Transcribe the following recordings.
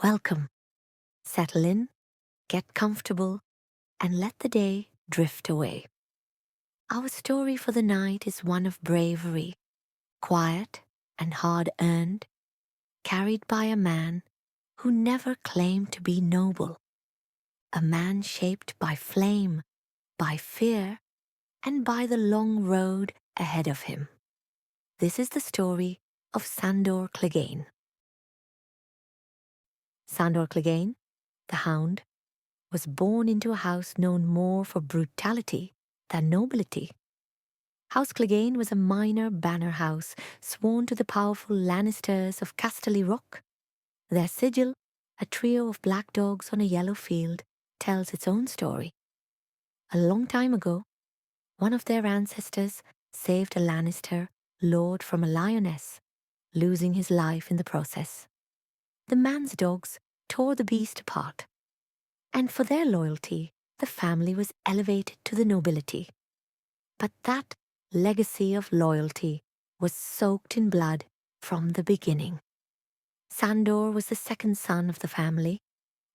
Welcome. Settle in, get comfortable, and let the day drift away. Our story for the night is one of bravery, quiet and hard-earned, carried by a man who never claimed to be noble. A man shaped by flame, by fear, and by the long road ahead of him. This is the story of Sandor Clegane. Sandor Clegane, the hound, was born into a house known more for brutality than nobility. House Clegane was a minor banner house sworn to the powerful Lannisters of Casterly Rock. Their sigil, a trio of black dogs on a yellow field, tells its own story. A long time ago, one of their ancestors saved a Lannister lord from a lioness, losing his life in the process. The man's dogs tore the beast apart, and for their loyalty, the family was elevated to the nobility. But that legacy of loyalty was soaked in blood from the beginning. Sandor was the second son of the family,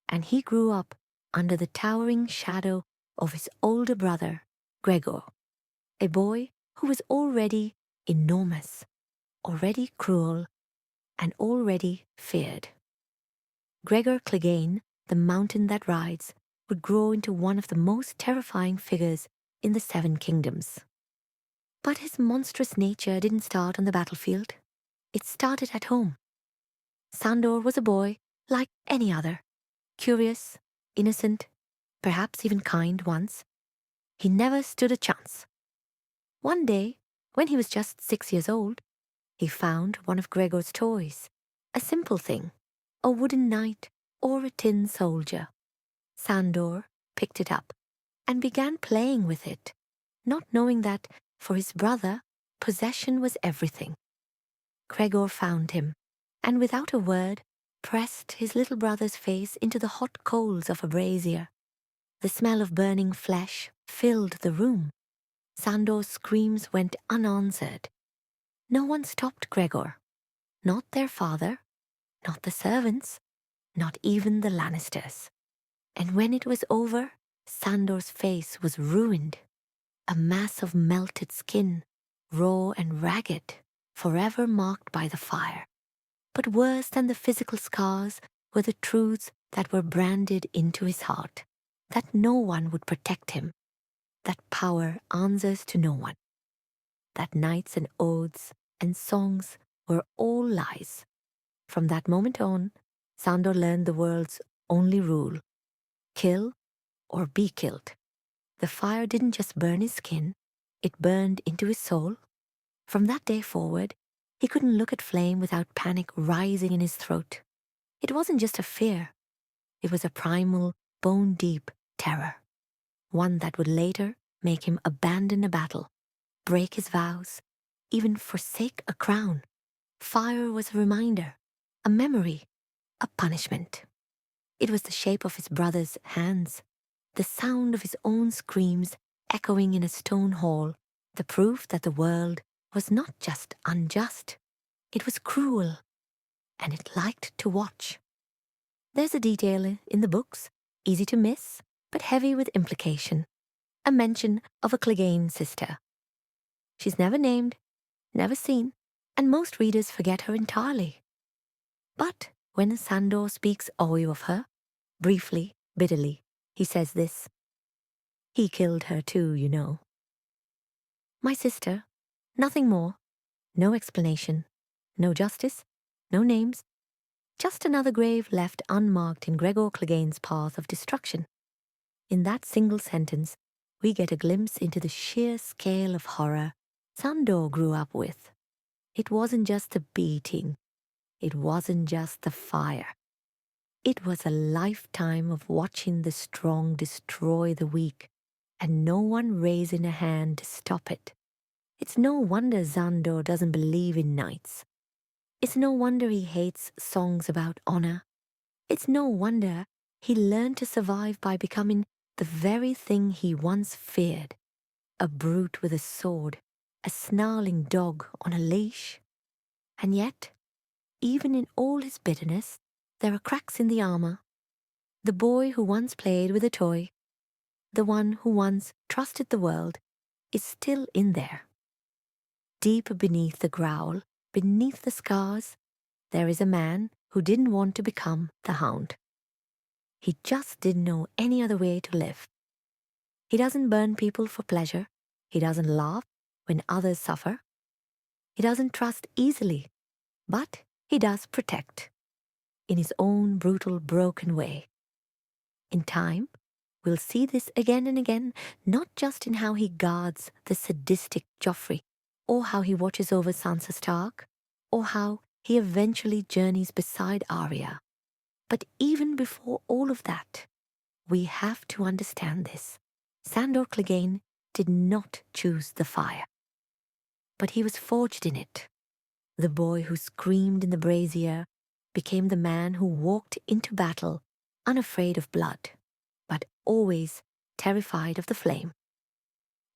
and he grew up under the towering shadow of his older brother, Gregor, a boy who was already enormous, already cruel, and already feared. Gregor Clegane, the mountain that rides, would grow into one of the most terrifying figures in the Seven Kingdoms. But his monstrous nature didn't start on the battlefield. It started at home. Sandor was a boy like any other, curious, innocent, perhaps even kind once. He never stood a chance. One day, when he was just 6 years old, he found one of Gregor's toys, a simple thing, a wooden knight or a tin soldier. Sandor picked it up and began playing with it, not knowing that, for his brother, possession was everything. Gregor found him, and without a word, pressed his little brother's face into the hot coals of a brazier. The smell of burning flesh filled the room. Sandor's screams went unanswered. No one stopped Gregor. Not their father, not the servants, not even the Lannisters. And when it was over, Sandor's face was ruined. A mass of melted skin, raw and ragged, forever marked by the fire. But worse than the physical scars were the truths that were branded into his heart, that no one would protect him, that power answers to no one, that knights and oaths and songs were all lies. From that moment on, Sandor learned the world's only rule: kill or be killed. The fire didn't just burn his skin, it burned into his soul. From that day forward, he couldn't look at flame without panic rising in his throat. It wasn't just a fear, it was a primal, bone-deep terror, one that would later make him abandon a battle, break his vows, even forsake a crown. Fire was a reminder, a memory, a punishment. It was the shape of his brother's hands, the sound of his own screams echoing in a stone hall, the proof that the world was not just unjust, it was cruel, and it liked to watch. There's a detail in the books, easy to miss, but heavy with implication, a mention of a Clegane sister. She's never named, never seen, and most readers forget her entirely. But when Sandor speaks of her, briefly, bitterly, he says this: "He killed her too, you know." My sister, nothing more, no explanation, no justice, no names, just another grave left unmarked in Gregor Clegane's path of destruction. In that single sentence, we get a glimpse into the sheer scale of horror Sandor grew up with. It wasn't just the beating, it wasn't just the fire. It was a lifetime of watching the strong destroy the weak, and no one raising a hand to stop it. It's no wonder Sandor doesn't believe in knights. It's no wonder he hates songs about honor. It's no wonder he learned to survive by becoming the very thing he once feared: a brute with a sword, a snarling dog on a leash. And yet, even in all his bitterness, There are cracks in the armor. The boy who once played with a toy, the one who once trusted the world, is still in there. Deep beneath the growl, beneath the scars, there is a man who didn't want to become the hound. He just didn't know any other way to live. He doesn't burn people for pleasure. He doesn't laugh when others suffer. He doesn't trust easily, but he does protect in his own brutal, broken way. In time, we'll see this again and again, not just in how he guards the sadistic Joffrey, or how he watches over Sansa Stark, or how he eventually journeys beside Arya. But even before all of that, we have to understand this. Sandor Clegane did not choose the fire, but he was forged in it. The boy who screamed in the brazier became the man who walked into battle unafraid of blood, but always terrified of the flame.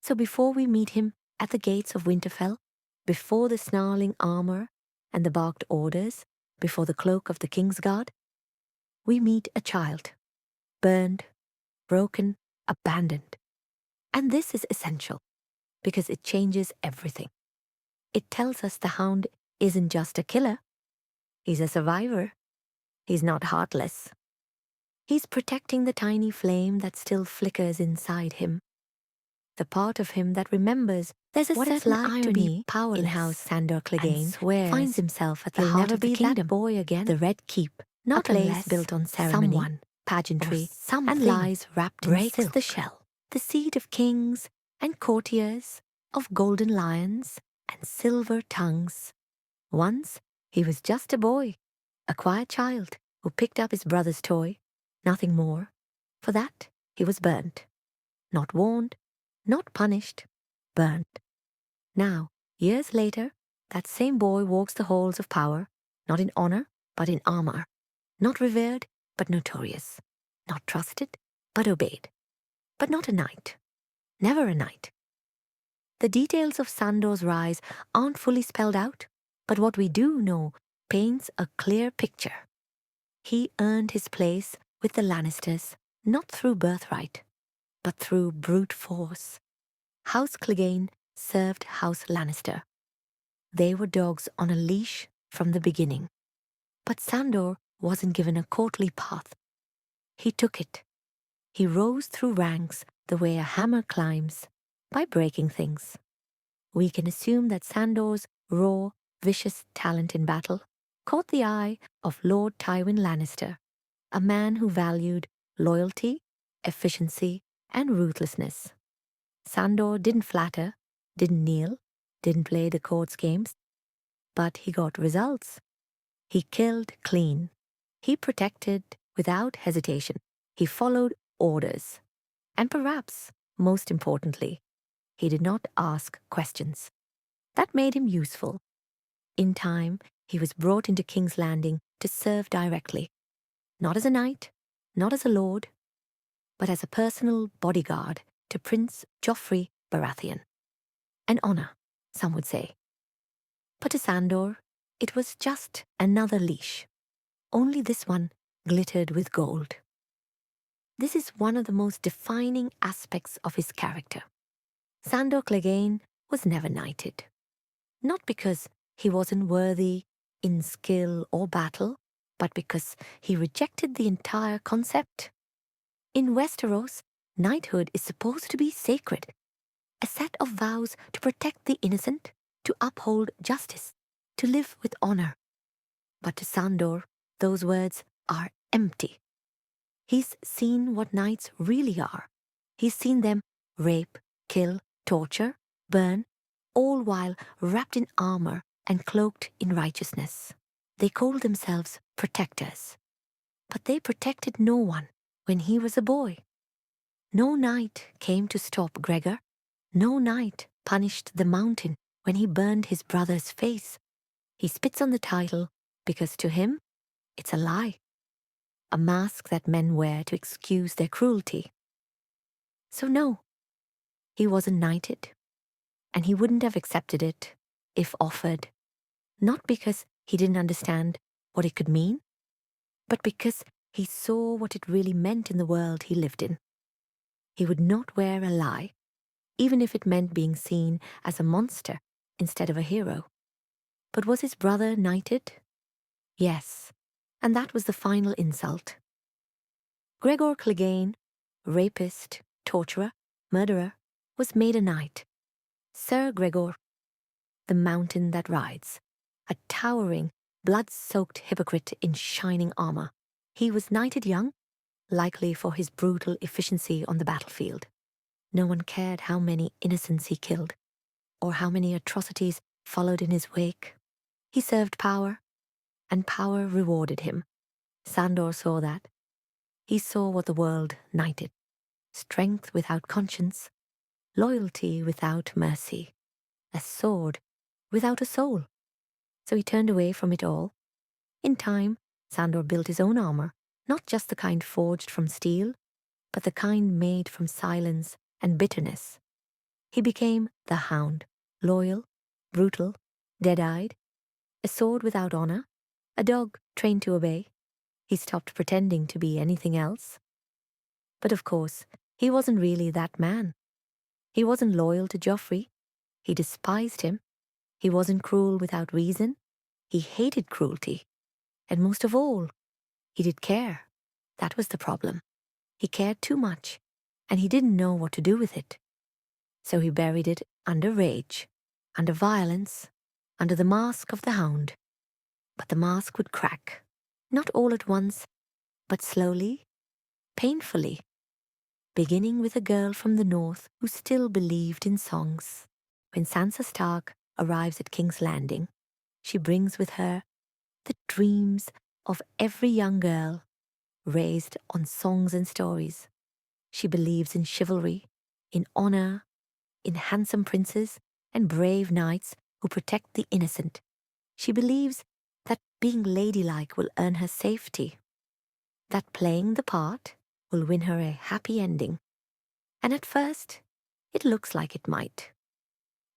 So before we meet him at the gates of Winterfell, before the snarling armor and the barked orders, before the cloak of the Kingsguard, we meet a child, burned, broken, abandoned. And this is essential, because it changes everything. It tells us the Hound isn't just a killer. He's a survivor. He's not heartless. He's protecting the tiny flame that still flickers inside him, the part of him that remembers there's a certain irony to be powerless in how Sandor Clegane finds himself at the heart of the kingdom. That boy again, the Red Keep, not a place built on ceremony, someone, pageantry, and lies wrapped in silk. The shell, the seed of kings and courtiers, of golden lions and silver tongues. Once he was just a boy, a quiet child who picked up his brother's toy, nothing more. For that, he was burnt. Not warned, not punished, burnt. Now, years later, that same boy walks the halls of power, not in honor, but in armor. Not revered, but notorious. Not trusted, but obeyed. But not a knight. Never a knight. The details of Sandor's rise aren't fully spelled out, but what we do know paints a clear picture. He earned his place with the Lannisters, not through birthright, but through brute force. House Clegane served House Lannister. They were dogs on a leash from the beginning. But Sandor wasn't given a courtly path. He took it. He rose through ranks the way a hammer climbs, by breaking things. We can assume that Sandor's raw, vicious talent in battle caught the eye of Lord Tywin Lannister, a man who valued loyalty, efficiency, and ruthlessness. Sandor didn't flatter, didn't kneel, didn't play the court's games, but he got results. He killed clean. He protected without hesitation. He followed orders. And perhaps, most importantly, he did not ask questions. That made him useful. In time, he was brought into King's Landing to serve directly. Not as a knight, not as a lord, but as a personal bodyguard to Prince Joffrey Baratheon. An honor, some would say. But to Sandor, it was just another leash. Only this one glittered with gold. This is one of the most defining aspects of his character. Sandor Clegane was never knighted. Not because he wasn't worthy in skill or battle, but because he rejected the entire concept. In Westeros, knighthood is supposed to be sacred, a set of vows to protect the innocent, to uphold justice, to live with honor. But to Sandor, those words are empty. He's seen what knights really are. He's seen them rape, kill, torture, burn, all while wrapped in armor and cloaked in righteousness. They called themselves protectors. But they protected no one when he was a boy. No knight came to stop Gregor. No knight punished the Mountain when he burned his brother's face. He spits on the title because to him, it's a lie. A mask that men wear to excuse their cruelty. So no, he wasn't knighted. And he wouldn't have accepted it if offered. Not because he didn't understand what it could mean, but because he saw what it really meant in the world he lived in. He would not wear a lie, even if it meant being seen as a monster instead of a hero. But was his brother knighted? Yes, and that was the final insult. Gregor Clegane, rapist, torturer, murderer, was made a knight. Sir Gregor, the mountain that rides, a towering, blood-soaked hypocrite in shining armor. He was knighted young, likely for his brutal efficiency on the battlefield. No one cared how many innocents he killed, or how many atrocities followed in his wake. He served power, and power rewarded him. Sandor saw that. He saw what the world knighted: strength without conscience, loyalty without mercy, a sword without a soul. So he turned away from it all. In time, Sandor built his own armor, not just the kind forged from steel, but the kind made from silence and bitterness. He became the Hound, loyal, brutal, dead-eyed, a sword without honor, a dog trained to obey. He stopped pretending to be anything else. But of course, he wasn't really that man. He wasn't loyal to Joffrey. He despised him. He wasn't cruel without reason. He hated cruelty. And most of all, he did care. That was the problem. He cared too much, and he didn't know what to do with it. So he buried it under rage, under violence, under the mask of the Hound. But the mask would crack, not all at once, but slowly, painfully, beginning with a girl from the north who still believed in songs. When Sansa Stark arrives at King's Landing, she brings with her the dreams of every young girl raised on songs and stories. She believes in chivalry, in honor, in handsome princes and brave knights who protect the innocent. She believes that being ladylike will earn her safety, that playing the part will win her a happy ending. And at first, it looks like it might.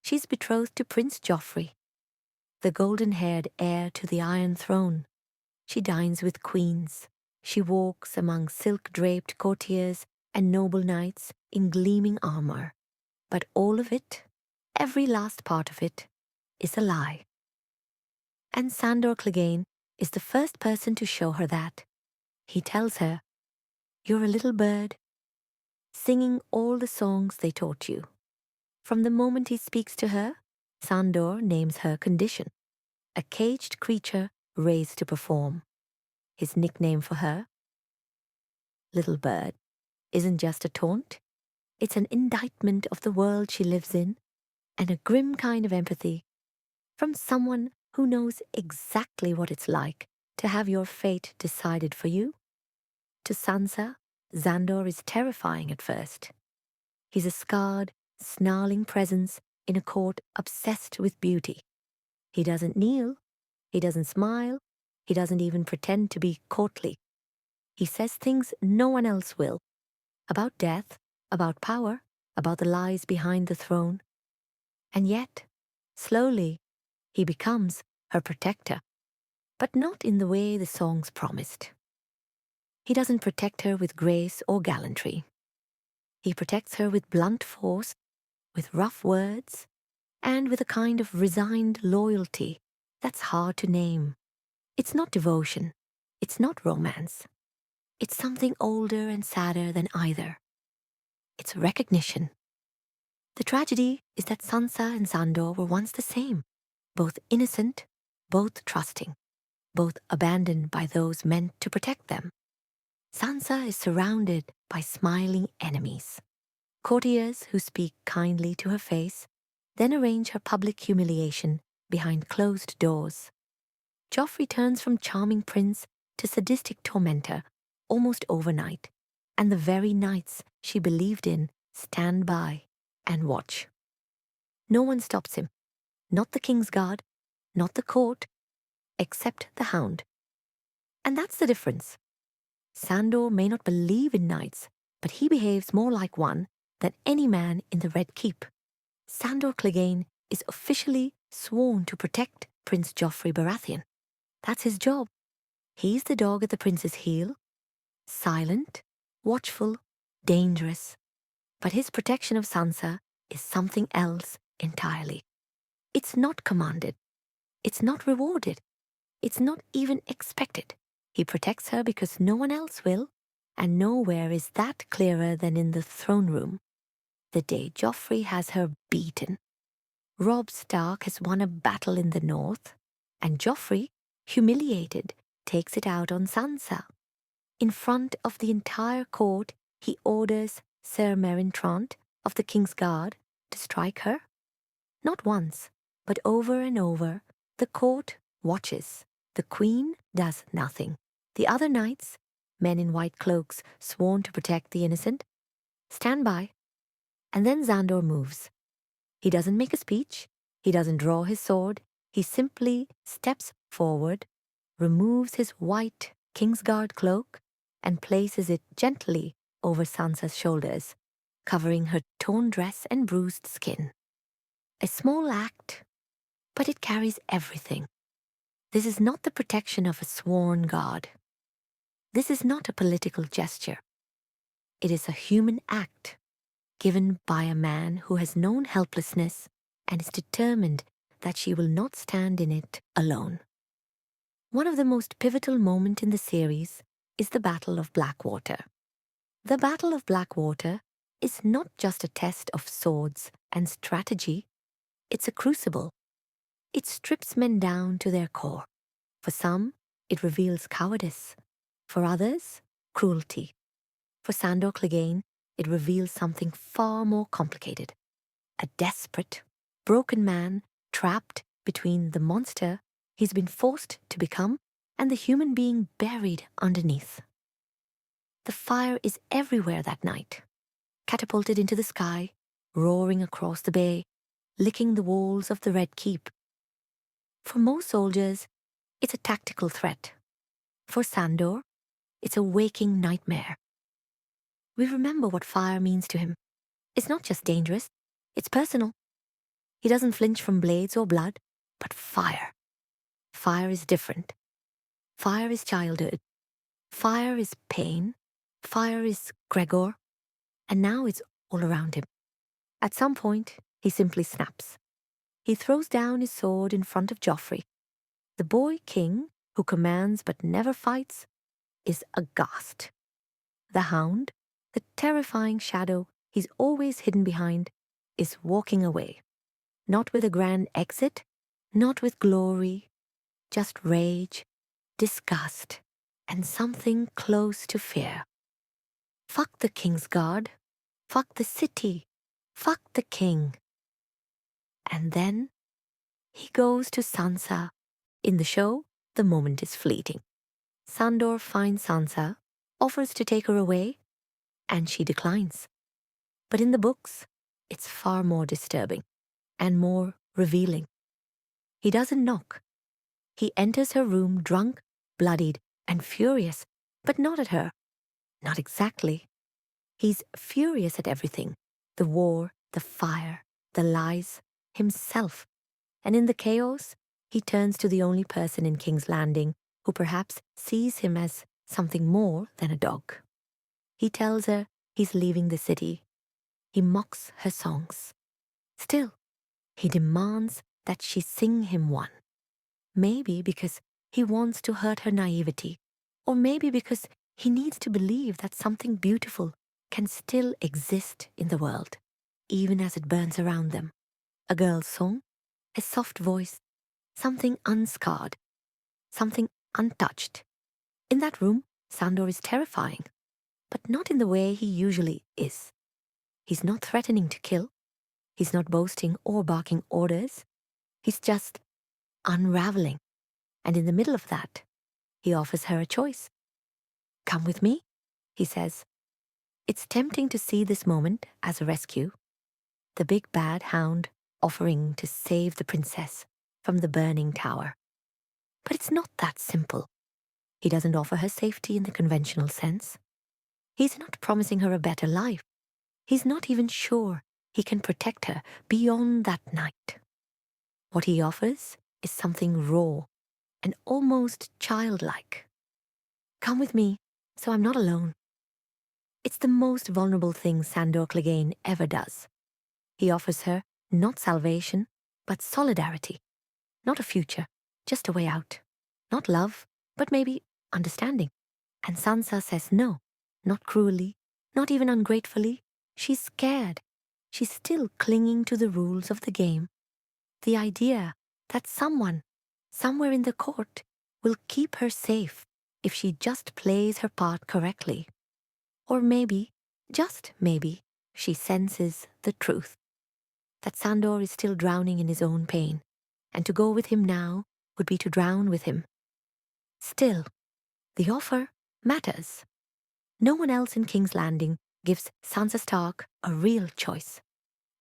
She's betrothed to Prince Joffrey, the golden-haired heir to the Iron Throne. She dines with queens. She walks among silk-draped courtiers and noble knights in gleaming armor. But all of it, every last part of it, is a lie. And Sandor Clegane is the first person to show her that. He tells her, "You're a little bird, singing all the songs they taught you." From the moment he speaks to her, Sandor names her condition, a caged creature raised to perform. His nickname for her, Little Bird, isn't just a taunt. It's an indictment of the world she lives in, and a grim kind of empathy from someone who knows exactly what it's like to have your fate decided for you. To Sansa, Sandor is terrifying at first. He's a scarred, snarling presence in a court obsessed with beauty. He doesn't kneel, he doesn't smile, he doesn't even pretend to be courtly. He says things no one else will, about death, about power, about the lies behind the throne. And yet, slowly, he becomes her protector, but not in the way the songs promised. He doesn't protect her with grace or gallantry. He protects her with blunt force, with rough words, and with a kind of resigned loyalty that's hard to name. It's not devotion. It's not romance. It's something older and sadder than either. It's recognition. The tragedy is that Sansa and Sandor were once the same, both innocent, both trusting, both abandoned by those meant to protect them. Sansa is surrounded by smiling enemies, courtiers who speak kindly to her face, then arrange her public humiliation behind closed doors. Joffrey turns from charming prince to sadistic tormentor almost overnight, and the very knights she believed in stand by and watch. No one stops him, not the King's Guard, not the court, except the Hound. And that's the difference. Sandor may not believe in knights, but he behaves more like one than any man in the Red Keep. Sandor Clegane is officially sworn to protect Prince Joffrey Baratheon. That's his job. He's the dog at the prince's heel, silent, watchful, dangerous. But his protection of Sansa is something else entirely. It's not commanded. It's not rewarded. It's not even expected. He protects her because no one else will, and nowhere is that clearer than in the throne room, the day Joffrey has her beaten. Robb Stark has won a battle in the north, and Joffrey, humiliated, takes it out on Sansa. In front of the entire court, he orders Sir Meryn Trant of the King's Guard to strike her. Not once, but over and over, the court watches. The Queen does nothing. The other knights, men in white cloaks sworn to protect the innocent, stand by. And then Sandor moves. He doesn't make a speech. He doesn't draw his sword. He simply steps forward, removes his white Kingsguard cloak, and places it gently over Sansa's shoulders, covering her torn dress and bruised skin. A small act, but it carries everything. This is not the protection of a sworn god. This is not a political gesture. It is a human act given by a man who has known helplessness and is determined that she will not stand in it alone. One of the most pivotal moments in the series is the Battle of Blackwater. The Battle of Blackwater is not just a test of swords and strategy, it's a crucible. It strips men down to their core. For some, it reveals cowardice. For others, cruelty. For Sandor Clegane, it reveals something far more complicated. A desperate, broken man trapped between the monster he's been forced to become and the human being buried underneath. The fire is everywhere that night, catapulted into the sky, roaring across the bay, licking the walls of the Red Keep. For most soldiers, it's a tactical threat. For Sandor, it's a waking nightmare. We remember what fire means to him. It's not just dangerous, it's personal. He doesn't flinch from blades or blood, but fire. Fire is different. Fire is childhood. Fire is pain. Fire is Gregor. And now it's all around him. At some point, he simply snaps. He throws down his sword in front of Joffrey. The boy king, who commands but never fights, is aghast. The Hound, the terrifying shadow he's always hidden behind, is walking away. Not with a grand exit, not with glory, just rage, disgust, and something close to fear. Fuck the King's Guard. Fuck the city. Fuck the king. And then he goes to Sansa. In the show, the moment is fleeting. Sandor finds Sansa, offers to take her away, and she declines. But in the books, it's far more disturbing and more revealing. He doesn't knock. He enters her room drunk, bloodied, and furious, but not at her. Not exactly. He's furious at everything. The war, the fire, the lies, himself. And in the chaos, he turns to the only person in King's Landing who perhaps sees him as something more than a dog. He tells her he's leaving the city. He mocks her songs. Still, he demands that she sing him one. Maybe because he wants to hurt her naivety, or maybe because he needs to believe that something beautiful can still exist in the world, even as it burns around them. A girl's song, a soft voice, something unscarred, something untouched. In that room, Sandor is terrifying, but not in the way he usually is. He's not threatening to kill. He's not boasting or barking orders. He's just unraveling. And in the middle of that, he offers her a choice. Come with me, he says. It's tempting to see this moment as a rescue. The big bad hound offering to save the princess from the burning tower. But it's not that simple. He doesn't offer her safety in the conventional sense. He's not promising her a better life. He's not even sure he can protect her beyond that night. What he offers is something raw and almost childlike. Come with me, so I'm not alone. It's the most vulnerable thing Sandor Clegane ever does. He offers her not salvation, but solidarity. Not a future, just a way out. Not love, but maybe understanding. And Sansa says no, not cruelly, not even ungratefully. She's scared. She's still clinging to the rules of the game. The idea that someone, somewhere in the court, will keep her safe if she just plays her part correctly. Or maybe, just maybe, she senses the truth. That Sandor is still drowning in his own pain, and to go with him now would be to drown with him. Still, the offer matters. No one else in King's Landing gives Sansa Stark a real choice.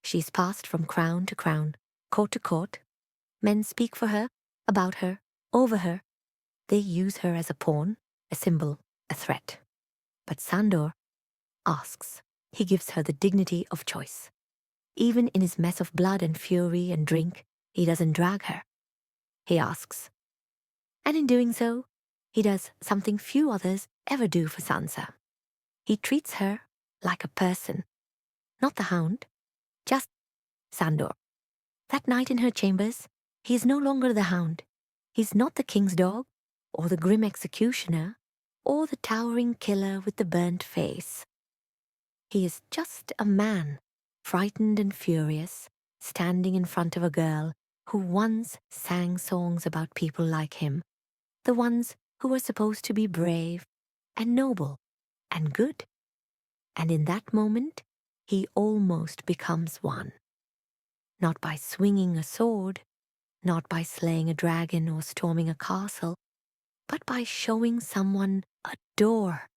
She's passed from crown to crown, court to court. Men speak for her, about her, over her. They use her as a pawn, a symbol, a threat. But Sandor asks. He gives her the dignity of choice. Even in his mess of blood and fury and drink, he doesn't drag her. He asks. And in doing so, he does something few others ever do for Sansa. He treats her like a person. Not the Hound, just Sandor. That night in her chambers, he is no longer the Hound. He's not the king's dog, or the grim executioner, or the towering killer with the burnt face. He is just a man, frightened and furious, standing in front of a girl who once sang songs about people like him, the ones who were supposed to be brave and noble and good. And in that moment, he almost becomes one. Not by swinging a sword, not by slaying a dragon or storming a castle, but by showing someone a door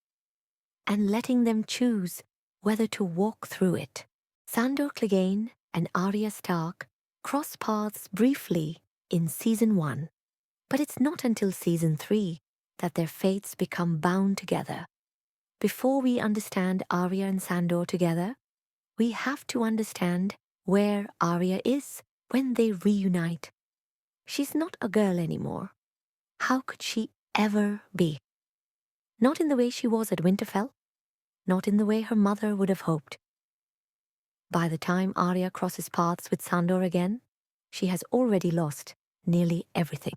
and letting them choose whether to walk through it. Sandor Clegane and Arya Stark cross paths briefly in Season 1, but it's not until Season 3 that their fates become bound together. Before we understand Arya and Sandor together, we have to understand where Arya is when they reunite. She's not a girl anymore. How could she ever be? Not in the way she was at Winterfell, not in the way her mother would have hoped. By the time Arya crosses paths with Sandor again, she has already lost nearly everything.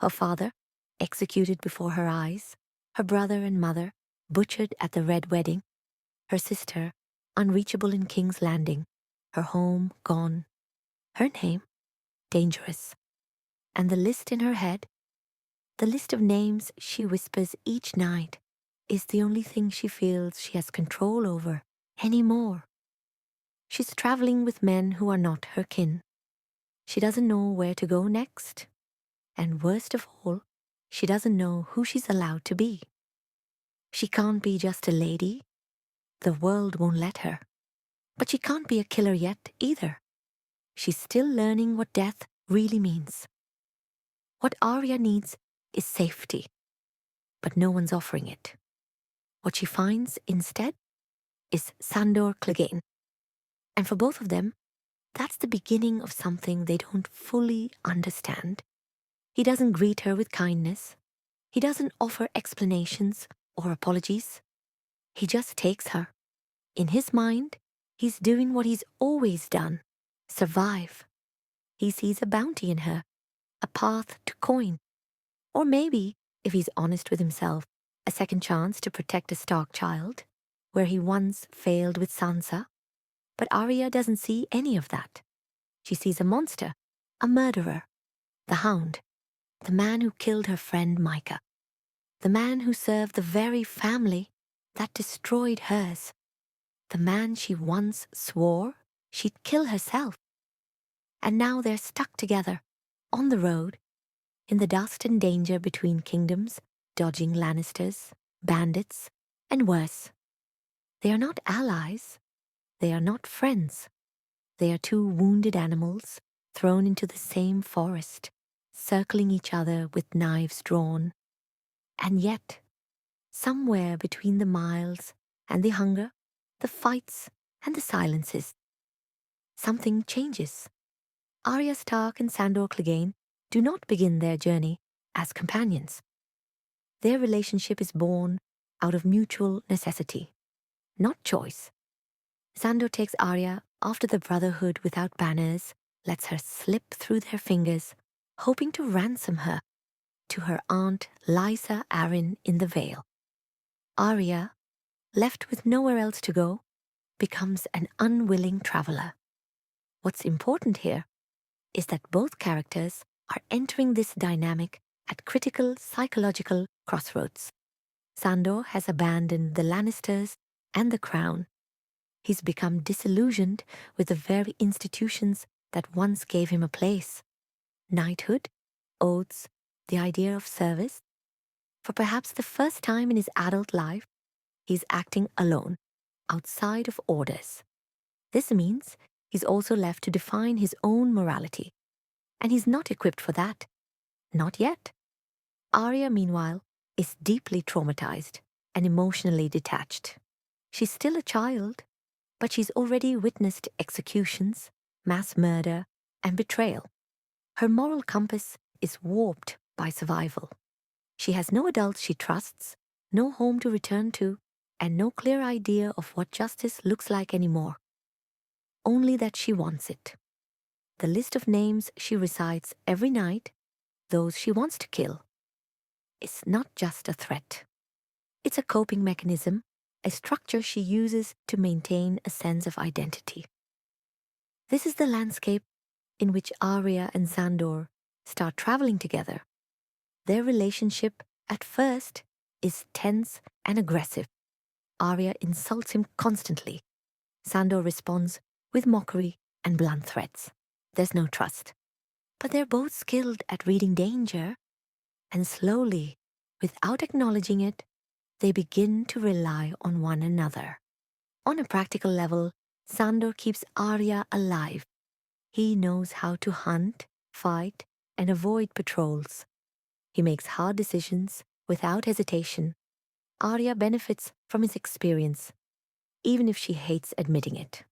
Her father, executed before her eyes, her brother and mother, butchered at the Red Wedding, her sister, unreachable in King's Landing, her home gone, her name, dangerous, and the list in her head, the list of names she whispers each night, is the only thing she feels she has control over anymore. She's traveling with men who are not her kin. She doesn't know where to go next. And worst of all, she doesn't know who she's allowed to be. She can't be just a lady. The world won't let her. But she can't be a killer yet either. She's still learning what death really means. What Arya needs is safety, but no one's offering it. What she finds instead is Sandor Clegane. And for both of them, that's the beginning of something they don't fully understand. He doesn't greet her with kindness. He doesn't offer explanations or apologies. He just takes her. In his mind, he's doing what he's always done, survive. He sees a bounty in her, a path to coin. Or maybe, if he's honest with himself, a second chance to protect a Stark child, where he once failed with Sansa. But Arya doesn't see any of that. She sees a monster, a murderer, the Hound, the man who killed her friend Micah, the man who served the very family that destroyed hers, the man she once swore she'd kill herself. And now they're stuck together, on the road, in the dust and danger between kingdoms, dodging Lannisters, bandits, and worse. They are not allies. They are not friends. They are two wounded animals thrown into the same forest, circling each other with knives drawn. And yet, somewhere between the miles and the hunger, the fights and the silences, something changes. Arya Stark and Sandor Clegane do not begin their journey as companions. Their relationship is born out of mutual necessity, not choice. Sandor takes Arya after the Brotherhood without banners, lets her slip through their fingers, hoping to ransom her to her aunt Lysa Arryn in the Vale. Arya, left with nowhere else to go, becomes an unwilling traveller. What's important here is that both characters are entering this dynamic at critical psychological crossroads. Sandor has abandoned the Lannisters and the crown. He's become disillusioned with the very institutions that once gave him a place. Knighthood, oaths, the idea of service. For perhaps the first time in his adult life, he's acting alone, outside of orders. This means he's also left to define his own morality. And he's not equipped for that. Not yet. Arya, meanwhile, is deeply traumatized and emotionally detached. She's still a child, but she's already witnessed executions, mass murder, and betrayal. Her moral compass is warped by survival. She has no adults she trusts, no home to return to, and no clear idea of what justice looks like anymore. Only that she wants it. The list of names she recites every night, those she wants to kill, is not just a threat. It's a coping mechanism, a structure she uses to maintain a sense of identity. This is the landscape in which Arya and Sandor start traveling together. Their relationship, at first, is tense and aggressive. Arya insults him constantly. Sandor responds with mockery and blunt threats. There's no trust. But they're both skilled at reading danger, and slowly, without acknowledging it, they begin to rely on one another. On a practical level, Sandor keeps Arya alive. He knows how to hunt, fight, and avoid patrols. He makes hard decisions without hesitation. Arya benefits from his experience, even if she hates admitting it.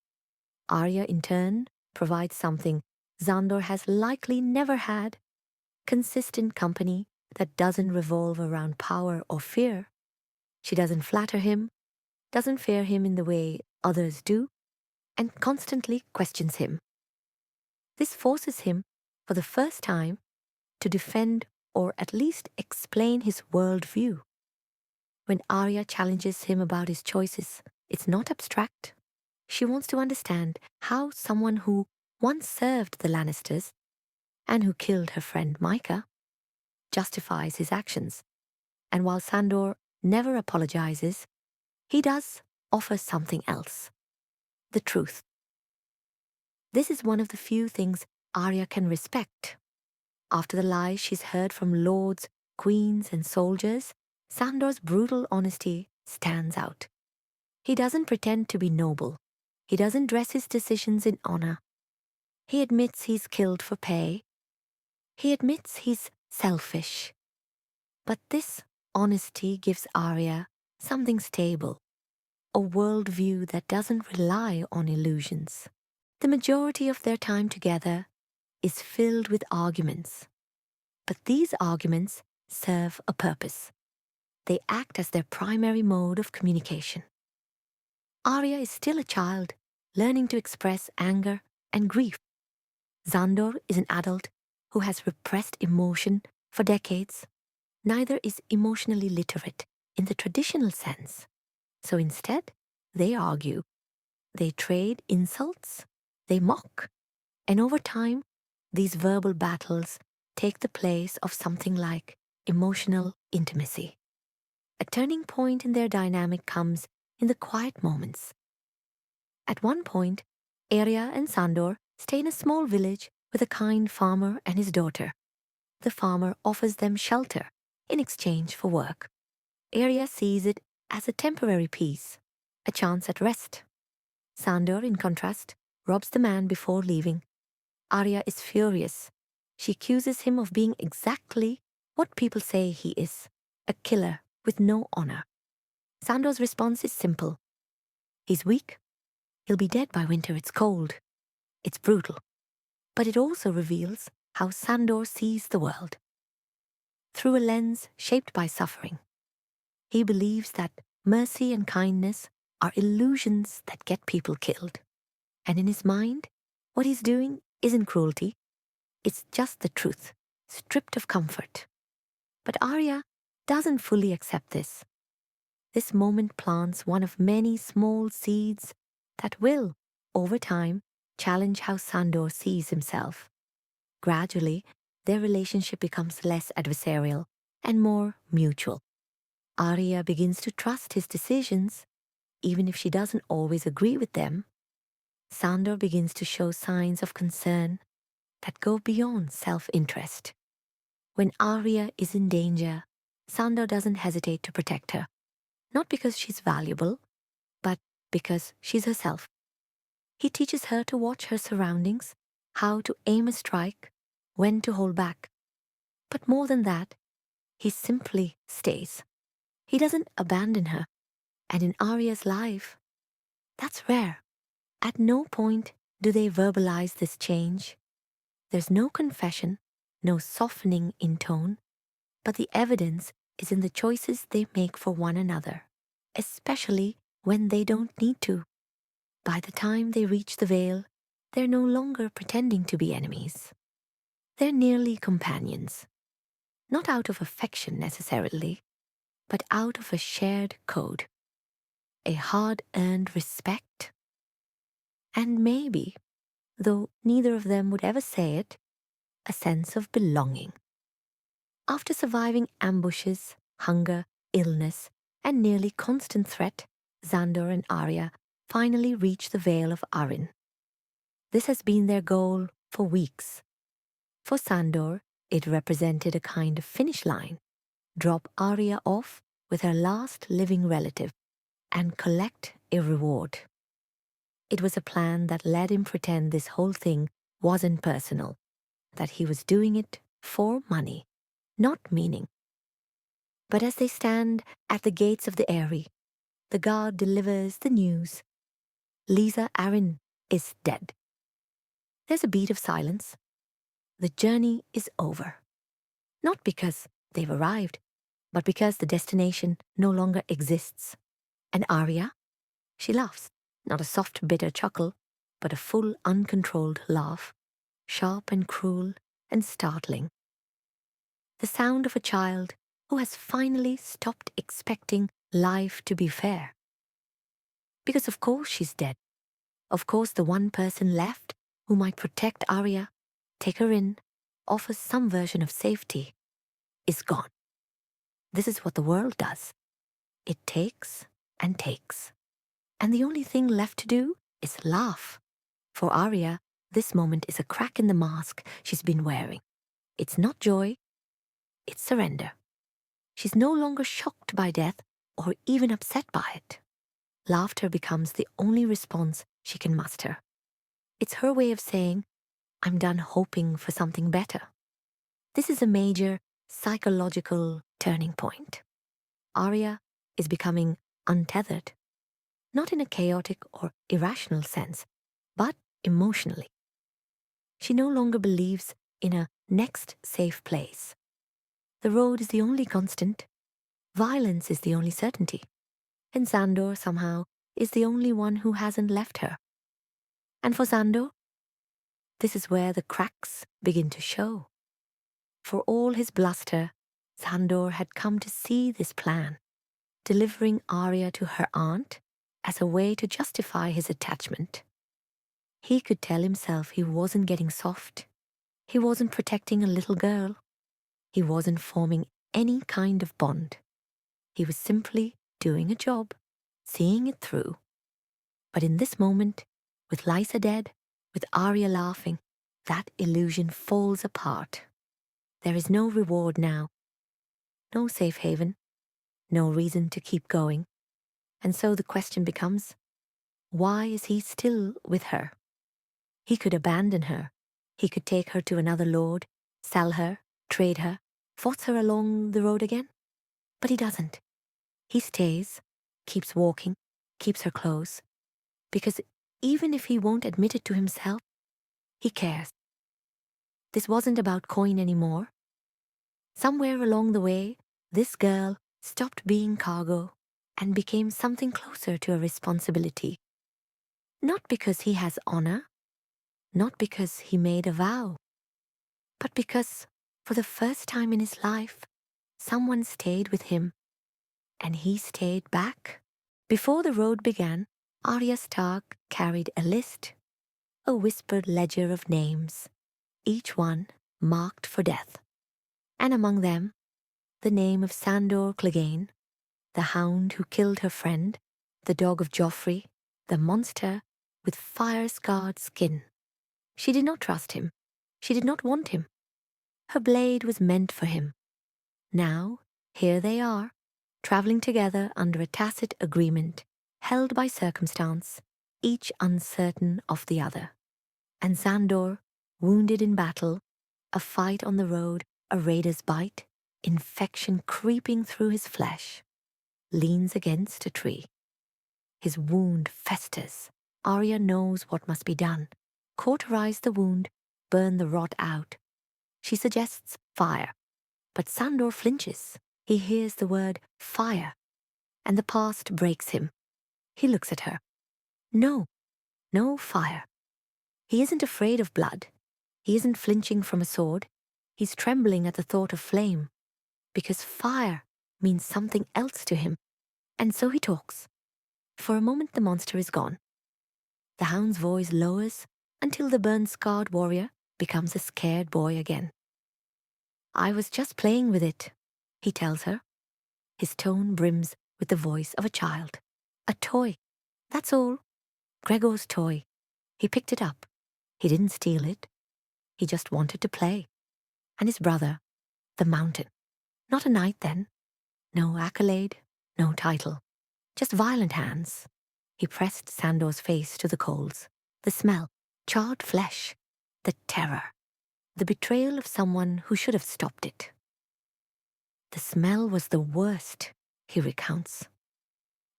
Arya, in turn, provides something Sandor has likely never had: consistent company that doesn't revolve around power or fear. She doesn't flatter him, doesn't fear him in the way others do, and constantly questions him. This forces him, for the first time, to defend or at least explain his worldview. When Arya challenges him about his choices, it's not abstract. She wants to understand how someone who once served the Lannisters and who killed her friend Micah justifies his actions. And while Sandor never apologizes, he does offer something else: the truth. This is one of the few things Arya can respect. After the lies she's heard from lords, queens, and soldiers, Sandor's brutal honesty stands out. He doesn't pretend to be noble. He doesn't dress his decisions in honor. He admits he's killed for pay. He admits he's selfish. But this honesty gives Arya something stable, a worldview that doesn't rely on illusions. The majority of their time together is filled with arguments. But these arguments serve a purpose. They act as their primary mode of communication. Arya is still a child, learning to express anger and grief. Sandor is an adult who has repressed emotion for decades. Neither is emotionally literate in the traditional sense. So instead, they argue. They trade insults. They mock. And over time, these verbal battles take the place of something like emotional intimacy. A turning point in their dynamic comes in the quiet moments. At one point, Arya and Sandor stay in a small village with a kind farmer and his daughter. The farmer offers them shelter in exchange for work. Arya sees it as a temporary peace, a chance at rest. Sandor, in contrast, robs the man before leaving. Arya is furious. She accuses him of being exactly what people say he is: a killer with no honor. Sandor's response is simple. He's weak. He'll be dead by winter. It's cold. It's brutal. But it also reveals how Sandor sees the world. through a lens shaped by suffering. He believes that mercy and kindness are illusions that get people killed. And in his mind, what he's doing isn't cruelty, it's just the truth, stripped of comfort. But Arya doesn't fully accept this. This moment plants one of many small seeds that will, over time, challenge how Sandor sees himself. Gradually, their relationship becomes less adversarial and more mutual. Arya begins to trust his decisions, even if she doesn't always agree with them. Sandor begins to show signs of concern that go beyond self-interest. When Arya is in danger, Sandor doesn't hesitate to protect her, not because she's valuable, but because she's herself. He teaches her to watch her surroundings, how to aim a strike, when to hold back. But more than that, he simply stays. He doesn't abandon her. And in Arya's life, that's rare. At no point do they verbalize this change. There's no confession, no softening in tone, but the evidence is in the choices they make for one another, especially when they don't need to. By the time they reach the Vale, they're no longer pretending to be enemies. They're nearly companions, not out of affection necessarily, but out of a shared code, a hard-earned respect, and maybe, though neither of them would ever say it, a sense of belonging. After surviving ambushes, hunger, illness, and nearly constant threat, Sandor and Arya finally reach the Vale of Arryn. This has been their goal for weeks. For Sandor, it represented a kind of finish line. Drop Arya off with her last living relative and collect a reward. It was a plan that let him pretend this whole thing wasn't personal, that he was doing it for money, not meaning. But as they stand at the gates of the Eyrie, the guard delivers the news. Lysa Arryn is dead. There's a beat of silence. The journey is over. Not because they've arrived, but because the destination no longer exists. And Arya? She laughs, not a soft, bitter chuckle, but a full, uncontrolled laugh, sharp and cruel and startling. The sound of a child who has finally stopped expecting life to be fair. Because of course she's dead. Of course the one person left who might protect Arya, take her in, offer some version of safety, is gone. This is what the world does. It takes and takes. And the only thing left to do is laugh. For Arya, this moment is a crack in the mask she's been wearing. It's not joy, it's surrender. She's no longer shocked by death or even upset by it. Laughter becomes the only response she can muster. It's her way of saying, I'm done hoping for something better. This is a major psychological turning point. Arya is becoming untethered, not in a chaotic or irrational sense, but emotionally. She no longer believes in a next safe place. The road is the only constant. Violence is the only certainty. And Sandor, somehow, is the only one who hasn't left her. And for Sandor, this is where the cracks begin to show. For all his bluster, Sandor had come to see this plan, delivering Arya to her aunt as a way to justify his attachment. He could tell himself he wasn't getting soft. He wasn't protecting a little girl. He wasn't forming any kind of bond. He was simply doing a job, seeing it through. But in this moment, with Lysa dead, with Arya laughing, that illusion falls apart. There is no reward now, no safe haven, no reason to keep going. And so the question becomes, why is he still with her? He could abandon her. He could take her to another lord, sell her, trade her, force her along the road again. But he doesn't. He stays, keeps walking, keeps her close, because even if he won't admit it to himself, he cares. This wasn't about coin anymore. Somewhere along the way, this girl stopped being cargo and became something closer to a responsibility. Not because he has honor, not because he made a vow, but because, for the first time in his life, someone stayed with him, and he stayed back. Before the road began, Arya Stark carried a list, a whispered ledger of names, each one marked for death. And among them, the name of Sandor Clegane, the hound who killed her friend, the dog of Joffrey, the monster with fire-scarred skin. She did not trust him. She did not want him. Her blade was meant for him. Now, here they are, traveling together under a tacit agreement, held by circumstance, each uncertain of the other. And Sandor, wounded in battle, a fight on the road, a raider's bite, infection creeping through his flesh, leans against a tree. His wound festers. Arya knows what must be done. Cauterize the wound, burn the rot out. She suggests fire, but Sandor flinches. He hears the word fire, and the past breaks him. He looks at her. No, no fire. He isn't afraid of blood. He isn't flinching from a sword. He's trembling at the thought of flame, because fire means something else to him. And so he talks. For a moment the monster is gone. The hound's voice lowers until the burn-scarred warrior becomes a scared boy again. I was just playing with it, he tells her. His tone brims with the voice of a child. A toy. That's all. Gregor's toy. He picked it up. He didn't steal it. He just wanted to play. And his brother, the mountain. Not a knight then. No accolade, no title. Just violent hands. He pressed Sandor's face to the coals. The smell, charred flesh, the terror, the betrayal of someone who should have stopped it. The smell was the worst, he recounts.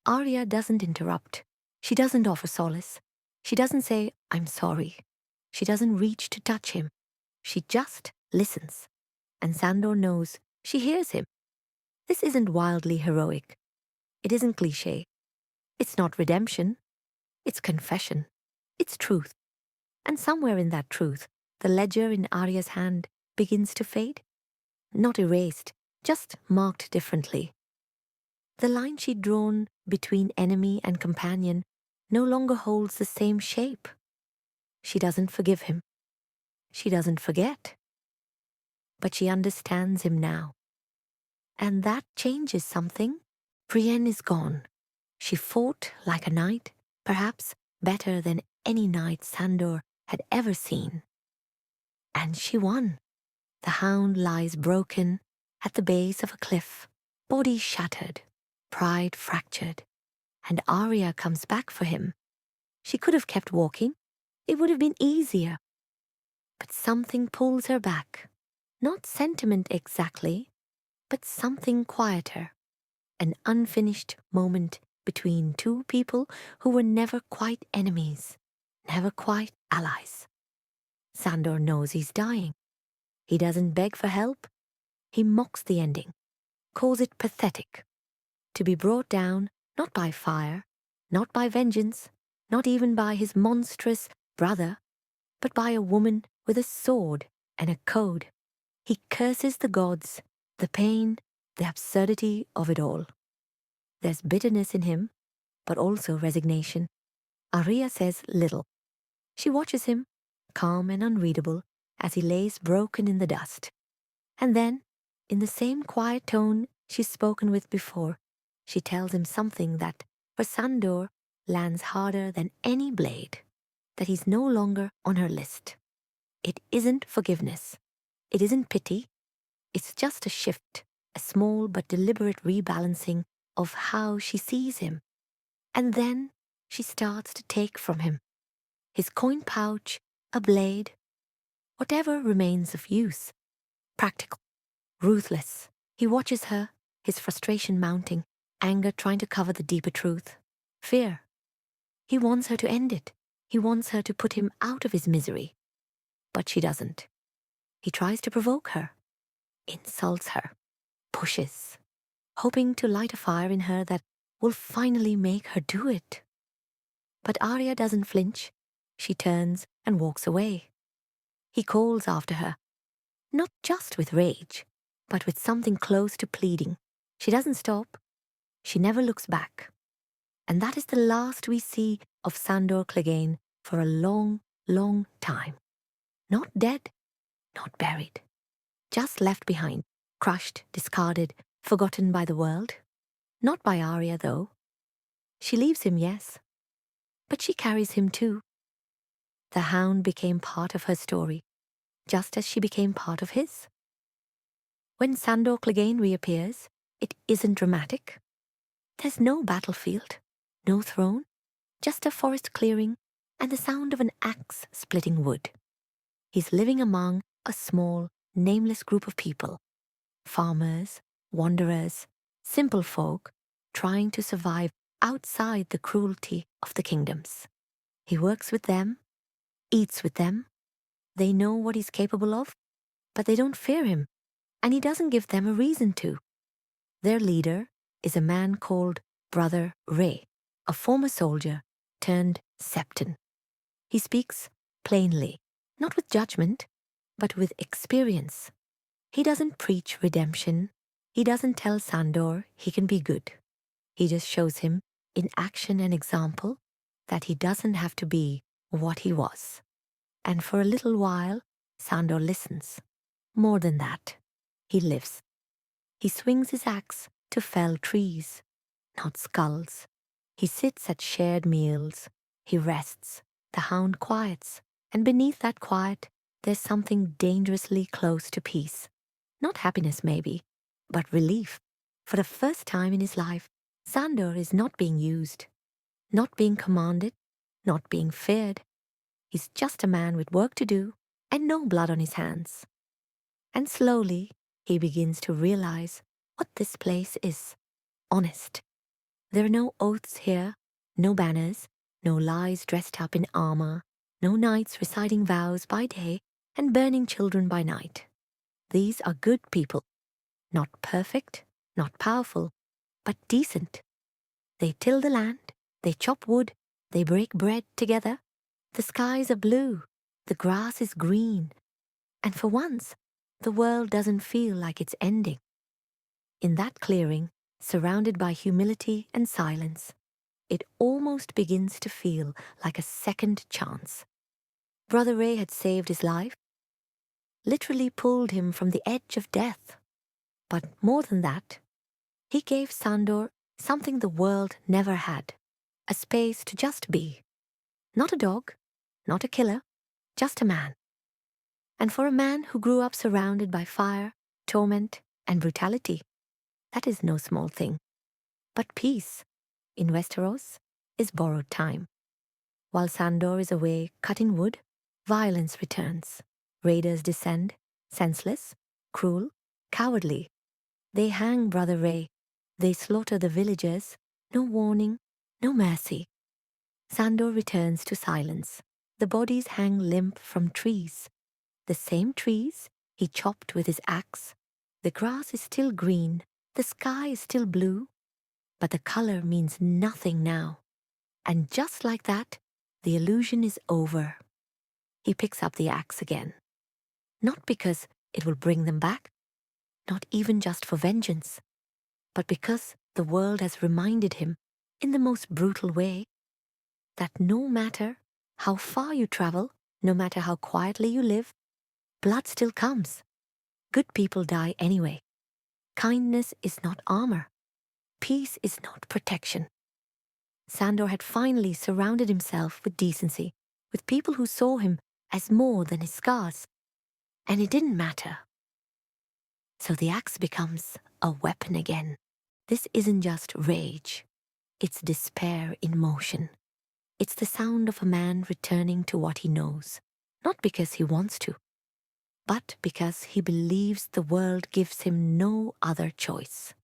Arya doesn't interrupt. She doesn't offer solace. She doesn't say, I'm sorry. She doesn't reach to touch him. She just listens. And Sandor knows she hears him. This isn't wildly heroic. It isn't cliché. It's not redemption. It's confession. It's truth. And somewhere in that truth, the ledger in Arya's hand begins to fade. Not erased, just marked differently. The line she'd drawn between enemy and companion no longer holds the same shape. She doesn't forgive him. She doesn't forget. But she understands him now. And that changes something. Brienne is gone. She fought like a knight, perhaps better than any knight Sandor had ever seen. And she won. The hound lies broken at the base of a cliff, body shattered, pride fractured, and Arya comes back for him. She could have kept walking. It would have been easier. But something pulls her back. Not sentiment exactly, but something quieter. An unfinished moment between two people who were never quite enemies, never quite allies. Sandor knows he's dying. He doesn't beg for help. He mocks the ending, calls it pathetic. To be brought down not by fire, not by vengeance, not even by his monstrous brother, but by a woman with a sword and a code. He curses the gods, the pain, the absurdity of it all. There's bitterness in him, but also resignation. Arya says little. She watches him, calm and unreadable, as he lays broken in the dust. And then, in the same quiet tone she's spoken with before, she tells him something that, for Sandor, lands harder than any blade, that he's no longer on her list. It isn't forgiveness. It isn't pity. It's just a shift, a small but deliberate rebalancing of how she sees him. And then she starts to take from him. His coin pouch, a blade, whatever remains of use. Practical, ruthless. He watches her, his frustration mounting, anger trying to cover the deeper truth. Fear. He wants her to end it. He wants her to put him out of his misery. But she doesn't. He tries to provoke her. insults her, pushes, hoping to light a fire in her that will finally make her do it. But Arya doesn't flinch. She turns and walks away. He calls after her, not just with rage, but with something close to pleading. She doesn't stop. She never looks back. And that is the last we see of Sandor Clegane for a long, long time. Not dead, not buried. Just left behind, crushed, discarded, forgotten by the world. Not by Arya, though. She leaves him, yes. But she carries him too. The hound became part of her story, just as she became part of his. When Sandor Clegane reappears, it isn't dramatic. There's no battlefield, no throne, just a forest clearing and the sound of an axe splitting wood. He's living among a small, nameless group of people. Farmers, wanderers, simple folk trying to survive outside the cruelty of the kingdoms. He works with them, eats with them. They know what he's capable of, but they don't fear him, and he doesn't give them a reason to. Their leader is a man called Brother Ray, a former soldier turned septon. He speaks plainly, not with judgment, but with experience. He doesn't preach redemption. He doesn't tell Sandor he can be good. He just shows him in action and example that he doesn't have to be what he was. And for a little while, Sandor listens. More than that, he lives. He swings his axe to fell trees, not skulls. He sits at shared meals. He rests. The hound quiets. And beneath that quiet, there's something dangerously close to peace. Not happiness, maybe, but relief. For the first time in his life, Sandor is not being used, not being commanded, not being feared. He's just a man with work to do and no blood on his hands. And slowly, he begins to realize what this place is. Honest. There are no oaths here, no banners, no lies dressed up in armor, no knights reciting vows by day and burning children by night. These are good people. Not perfect, not powerful, but decent. They till the land, they chop wood, they break bread together. The skies are blue, the grass is green, and for once, the world doesn't feel like it's ending. In that clearing, surrounded by humility and silence, it almost begins to feel like a second chance. Brother Ray had saved his life, literally pulled him from the edge of death. But more than that, he gave Sandor something the world never had, a space to just be. Not a dog, not a killer, just a man. And for a man who grew up surrounded by fire, torment, and brutality, that is no small thing. But peace, in Westeros, is borrowed time. While Sandor is away cutting wood, violence returns. Raiders descend, senseless, cruel, cowardly. They hang Brother Ray. They slaughter the villagers. No warning, no mercy. Sandor returns to silence. The bodies hang limp from trees. The same trees he chopped with his axe. The grass is still green. The sky is still blue. But the color means nothing now. And just like that, the illusion is over. He picks up the axe again. Not because it will bring them back, not even just for vengeance, but because the world has reminded him, in the most brutal way, that no matter how far you travel, no matter how quietly you live, blood still comes. Good people die anyway. Kindness is not armor. Peace is not protection. Sandor had finally surrounded himself with decency, with people who saw him as more than his scars. And it didn't matter. So the axe becomes a weapon again. This isn't just rage. It's despair in motion. It's the sound of a man returning to what he knows, not because he wants to, but because he believes the world gives him no other choice.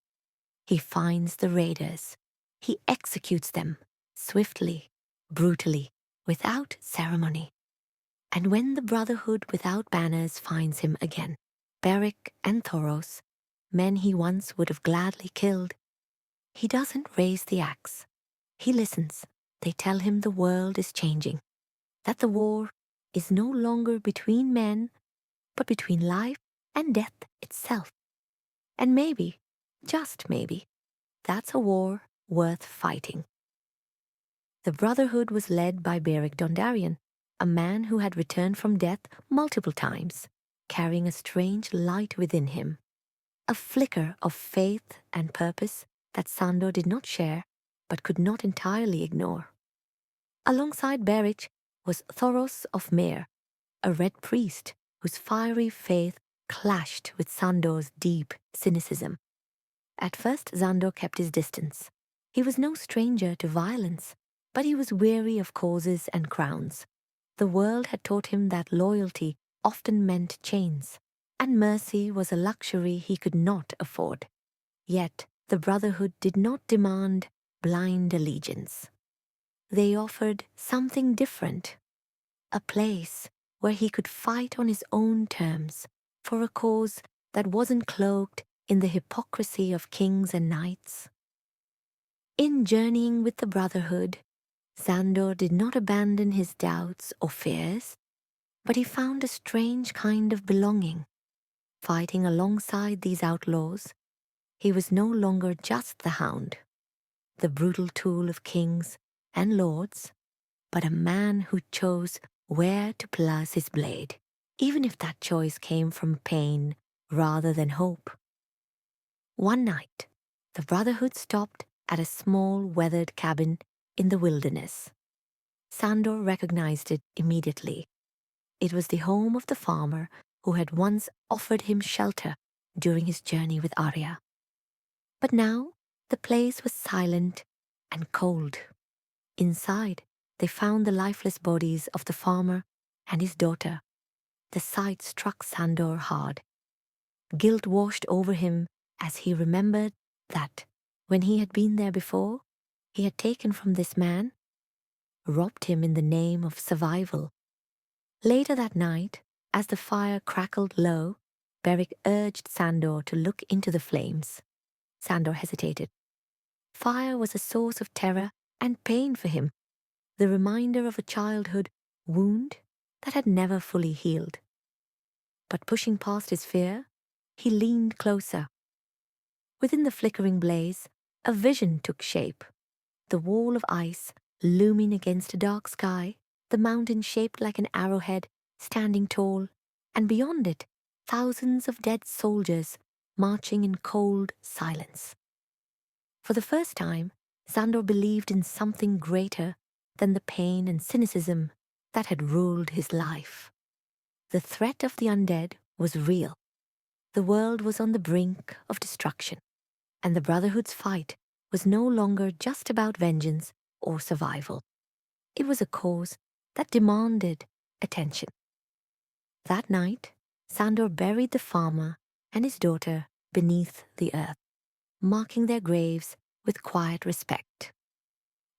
He finds the raiders. He executes them swiftly, brutally, without ceremony. And when the Brotherhood without banners finds him again, Beric and Thoros, men he once would have gladly killed. He doesn't raise the axe. He listens. They tell him the world is changing, that the war is no longer between men, but between life and death itself. And maybe, just maybe, that's a war worth fighting. The Brotherhood was led by Beric Dondarrion, a man who had returned from death multiple times, carrying a strange light within him, a flicker of faith and purpose that Sandor did not share but could not entirely ignore. Alongside Beric was Thoros of Myr, a red priest whose fiery faith clashed with Sandor's deep cynicism. At first, Sandor kept his distance. He was no stranger to violence, but he was weary of causes and crowns. The world had taught him that loyalty often meant chains, and mercy was a luxury he could not afford. Yet, the Brotherhood did not demand blind allegiance. They offered something different, a place where he could fight on his own terms for a cause that wasn't cloaked in the hypocrisy of kings and knights. In journeying with the Brotherhood, Sandor did not abandon his doubts or fears, but he found a strange kind of belonging. Fighting alongside these outlaws, he was no longer just the hound, the brutal tool of kings and lords, but a man who chose where to place his blade, even if that choice came from pain rather than hope. One night, the Brotherhood stopped at a small weathered cabin in the wilderness. Sandor recognized it immediately. It was the home of the farmer who had once offered him shelter during his journey with Arya. But now the place was silent and cold. Inside, they found the lifeless bodies of the farmer and his daughter. The sight struck Sandor hard. Guilt washed over him as he remembered that, when he had been there before, he had taken from this man, robbed him in the name of survival. Later that night, as the fire crackled low, Beric urged Sandor to look into the flames. Sandor hesitated. Fire was a source of terror and pain for him, the reminder of a childhood wound that had never fully healed. But pushing past his fear, he leaned closer. Within the flickering blaze, a vision took shape. The wall of ice looming against a dark sky, the mountain shaped like an arrowhead standing tall, and beyond it, thousands of dead soldiers marching in cold silence. For the first time, Sandor believed in something greater than the pain and cynicism that had ruled his life. The threat of the undead was real. The world was on the brink of destruction, and the Brotherhood's fight was no longer just about vengeance or survival. It was a cause that demanded attention. That night, Sandor buried the farmer and his daughter beneath the earth, marking their graves with quiet respect.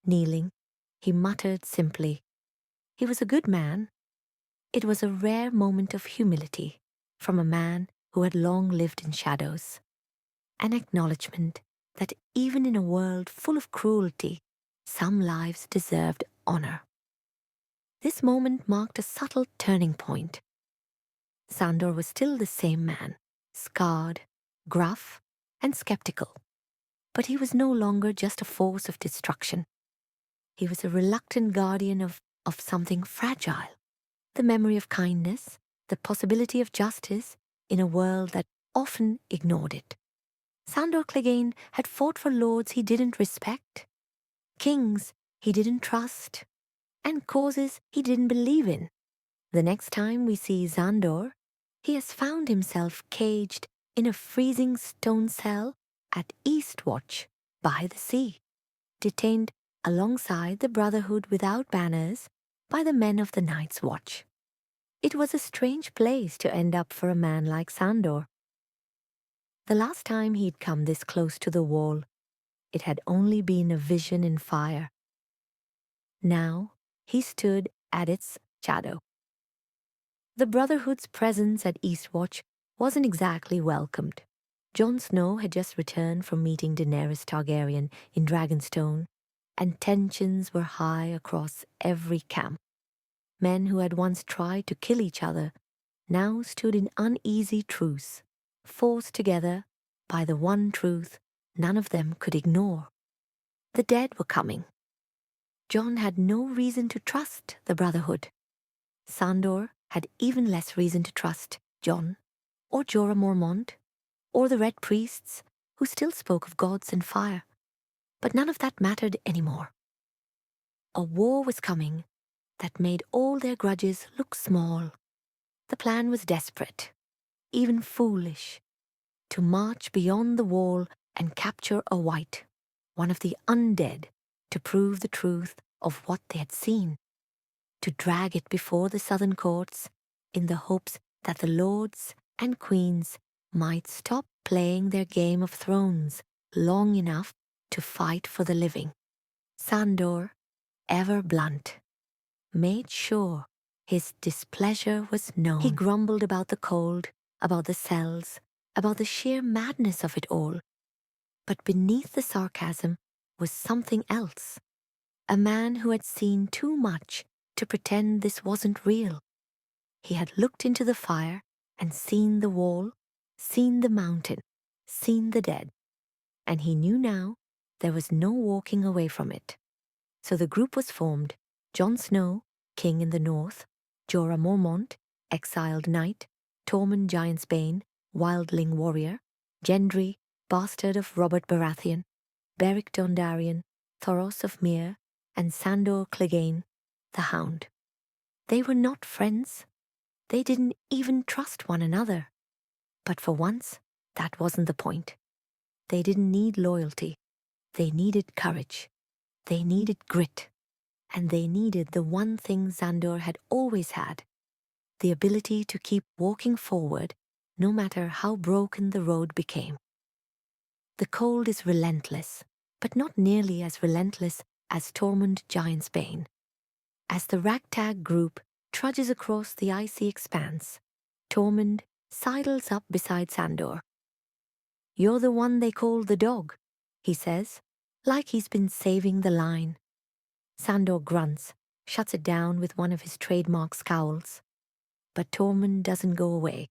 Kneeling, he muttered simply, "He was a good man." It was a rare moment of humility from a man who had long lived in shadows, an acknowledgement that even in a world full of cruelty, some lives deserved honor. This moment marked a subtle turning point. Sandor was still the same man, scarred, gruff, and skeptical. But he was no longer just a force of destruction. He was a reluctant guardian of something fragile, the memory of kindness, the possibility of justice in a world that often ignored it. Sandor Clegane had fought for lords he didn't respect, kings he didn't trust, and causes he didn't believe in. The next time we see Sandor, he has found himself caged in a freezing stone cell at Eastwatch by the sea, detained alongside the Brotherhood without banners by the men of the Night's Watch. It was a strange place to end up for a man like Sandor. The last time he'd come this close to the wall, it had only been a vision in fire. Now he stood at its shadow. The Brotherhood's presence at Eastwatch wasn't exactly welcomed. Jon Snow had just returned from meeting Daenerys Targaryen in Dragonstone, and tensions were high across every camp. Men who had once tried to kill each other now stood in uneasy truce, forced together by the one truth none of them could ignore. The dead were coming. Jon had no reason to trust the Brotherhood. Sandor had even less reason to trust Jon, or Jorah Mormont, or the Red Priests, who still spoke of gods and fire. But none of that mattered anymore. A war was coming that made all their grudges look small. The plan was desperate, even foolish, to march beyond the wall and capture a White, one of the undead, to prove the truth of what they had seen, to drag it before the southern courts in the hopes that the lords and queens might stop playing their Game of Thrones long enough to fight for the living. Sandor, ever blunt, made sure his displeasure was known. He grumbled about the cold, about the cells, about the sheer madness of it all. But beneath the sarcasm was something else. A man who had seen too much to pretend this wasn't real. He had looked into the fire and seen the wall, seen the mountain, seen the dead. And he knew now there was no walking away from it. So the group was formed: Jon Snow, king in the north; Jorah Mormont, exiled knight; Tormund Giantsbane, wildling warrior; Gendry, bastard of Robert Baratheon; Beric Dondarrion, Thoros of Myr; and Sandor Clegane, the Hound. They were not friends. They didn't even trust one another. But for once, that wasn't the point. They didn't need loyalty. They needed courage. They needed grit. And they needed the one thing Sandor had always had: the ability to keep walking forward no matter how broken the road became. The cold is relentless, but not nearly as relentless as Tormund Giantsbane. As the ragtag group trudges across the icy expanse, Tormund sidles up beside Sandor. "You're the one they call the dog," he says, like he's been saving the line. Sandor grunts, shuts it down with one of his trademark scowls. But Tormund doesn't go away.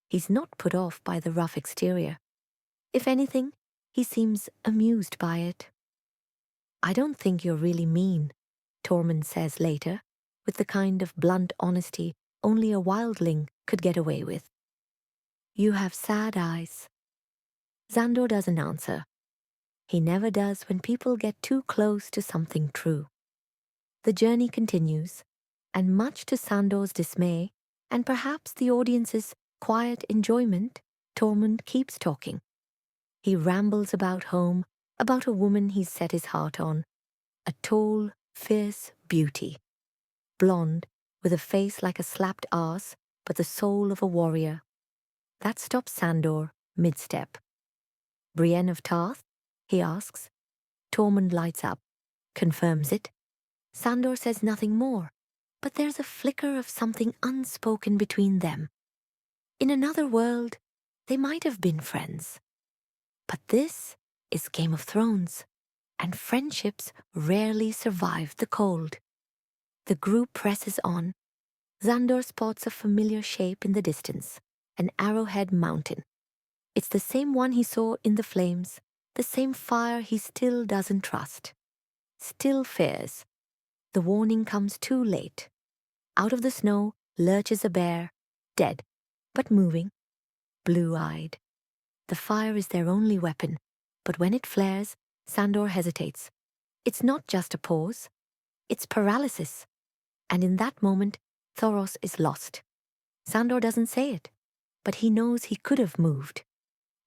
He's not put off by the rough exterior. If anything, he seems amused by it. "I don't think you're really mean," Tormund says later, with the kind of blunt honesty only a wildling could get away with. "You have sad eyes." Sandor doesn't answer. He never does when people get too close to something true. The journey continues, and much to Sandor's dismay, and perhaps the audience's quiet enjoyment, Tormund keeps talking. He rambles about home, about a woman he's set his heart on, a tall, fierce beauty. Blonde, with a face like a slapped arse, but the soul of a warrior. That stops Sandor mid-step. "Brienne of Tarth?" he asks. Tormund lights up, confirms it. Sandor says nothing more, but there's a flicker of something unspoken between them. In another world, they might have been friends. But this is Game of Thrones, and friendships rarely survive the cold. The group presses on. Sandor spots a familiar shape in the distance, an arrowhead mountain. It's the same one he saw in the flames, the same fire he still doesn't trust. Still fears. The warning comes too late. Out of the snow lurches a bear, dead, but moving, blue-eyed. The fire is their only weapon, but when it flares, Sandor hesitates. It's not just a pause, it's paralysis. And in that moment, Thoros is lost. Sandor doesn't say it, but he knows he could have moved.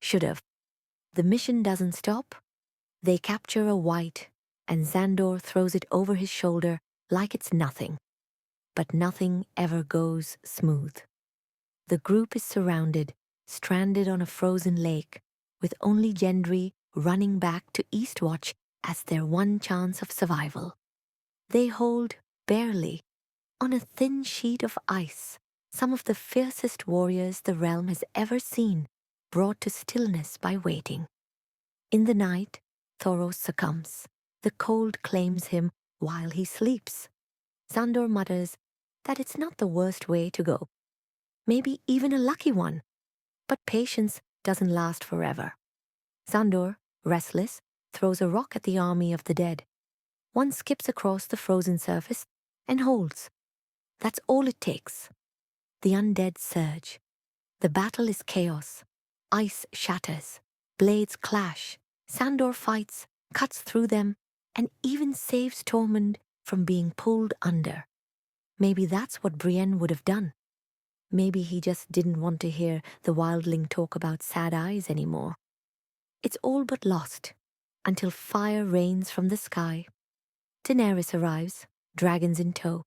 Should have. The mission doesn't stop. They capture a White, and Sandor throws it over his shoulder like it's nothing. But nothing ever goes smooth. The group is surrounded, stranded on a frozen lake, with only Gendry running back to Eastwatch as their one chance of survival. They hold, barely, on a thin sheet of ice, some of the fiercest warriors the realm has ever seen, brought to stillness by waiting. In the night, Thoros succumbs. The cold claims him while he sleeps. Sandor mutters that it's not the worst way to go. Maybe even a lucky one. But patience doesn't last forever. Sandor, restless, throws a rock at the army of the dead. One skips across the frozen surface and holds. That's all it takes. The undead surge. The battle is chaos. Ice shatters. Blades clash. Sandor fights, cuts through them, and even saves Tormund from being pulled under. Maybe that's what Brienne would have done. Maybe he just didn't want to hear the wildling talk about sad eyes anymore. It's all but lost, until fire rains from the sky. Daenerys arrives, dragons in tow.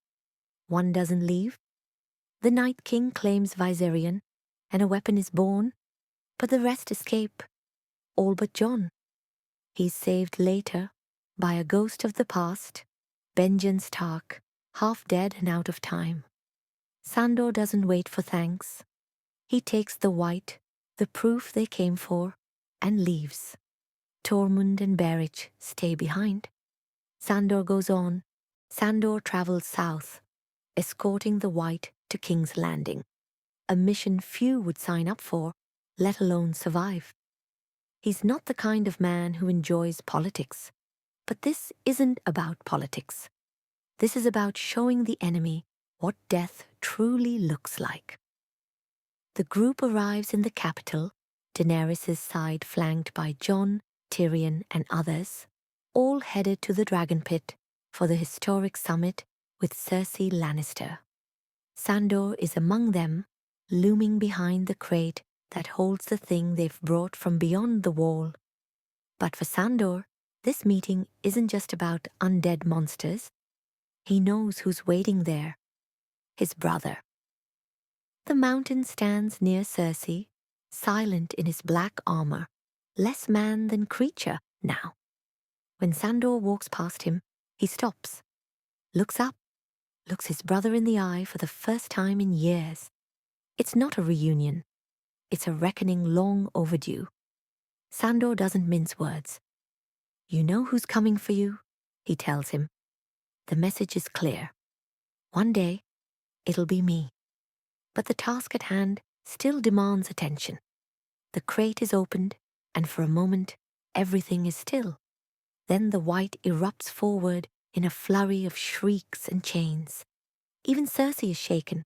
One doesn't leave. The Night King claims Viserion, and a weapon is born, but the rest escape, all but Jon. He's saved later by a ghost of the past, Benjen Stark, half dead and out of time. Sandor doesn't wait for thanks. He takes the white, the proof they came for, and leaves. Tormund and Beric stay behind. Sandor goes on. Sandor travels south, escorting the white to King's Landing, a mission few would sign up for, let alone survive. He's not the kind of man who enjoys politics, but this isn't about politics. This is about showing the enemy what death truly looks like. The group arrives in the capital, Daenerys' side flanked by Jon, Tyrion, and others, all headed to the Dragon Pit for the historic summit with Cersei Lannister. Sandor is among them, looming behind the crate that holds the thing they've brought from beyond the wall. But for Sandor, this meeting isn't just about undead monsters. He knows who's waiting there. His brother. The mountain stands near Cersei, silent in his black armor, less man than creature now. When Sandor walks past him, he stops, looks up, looks his brother in the eye for the first time in years. It's not a reunion. It's a reckoning long overdue. Sandor doesn't mince words. You know who's coming for you, he tells him. The message is clear. One day, it'll be me. But the task at hand still demands attention. The crate is opened, and for a moment, everything is still. Then the white erupts forward in a flurry of shrieks and chains. Even Cersei is shaken.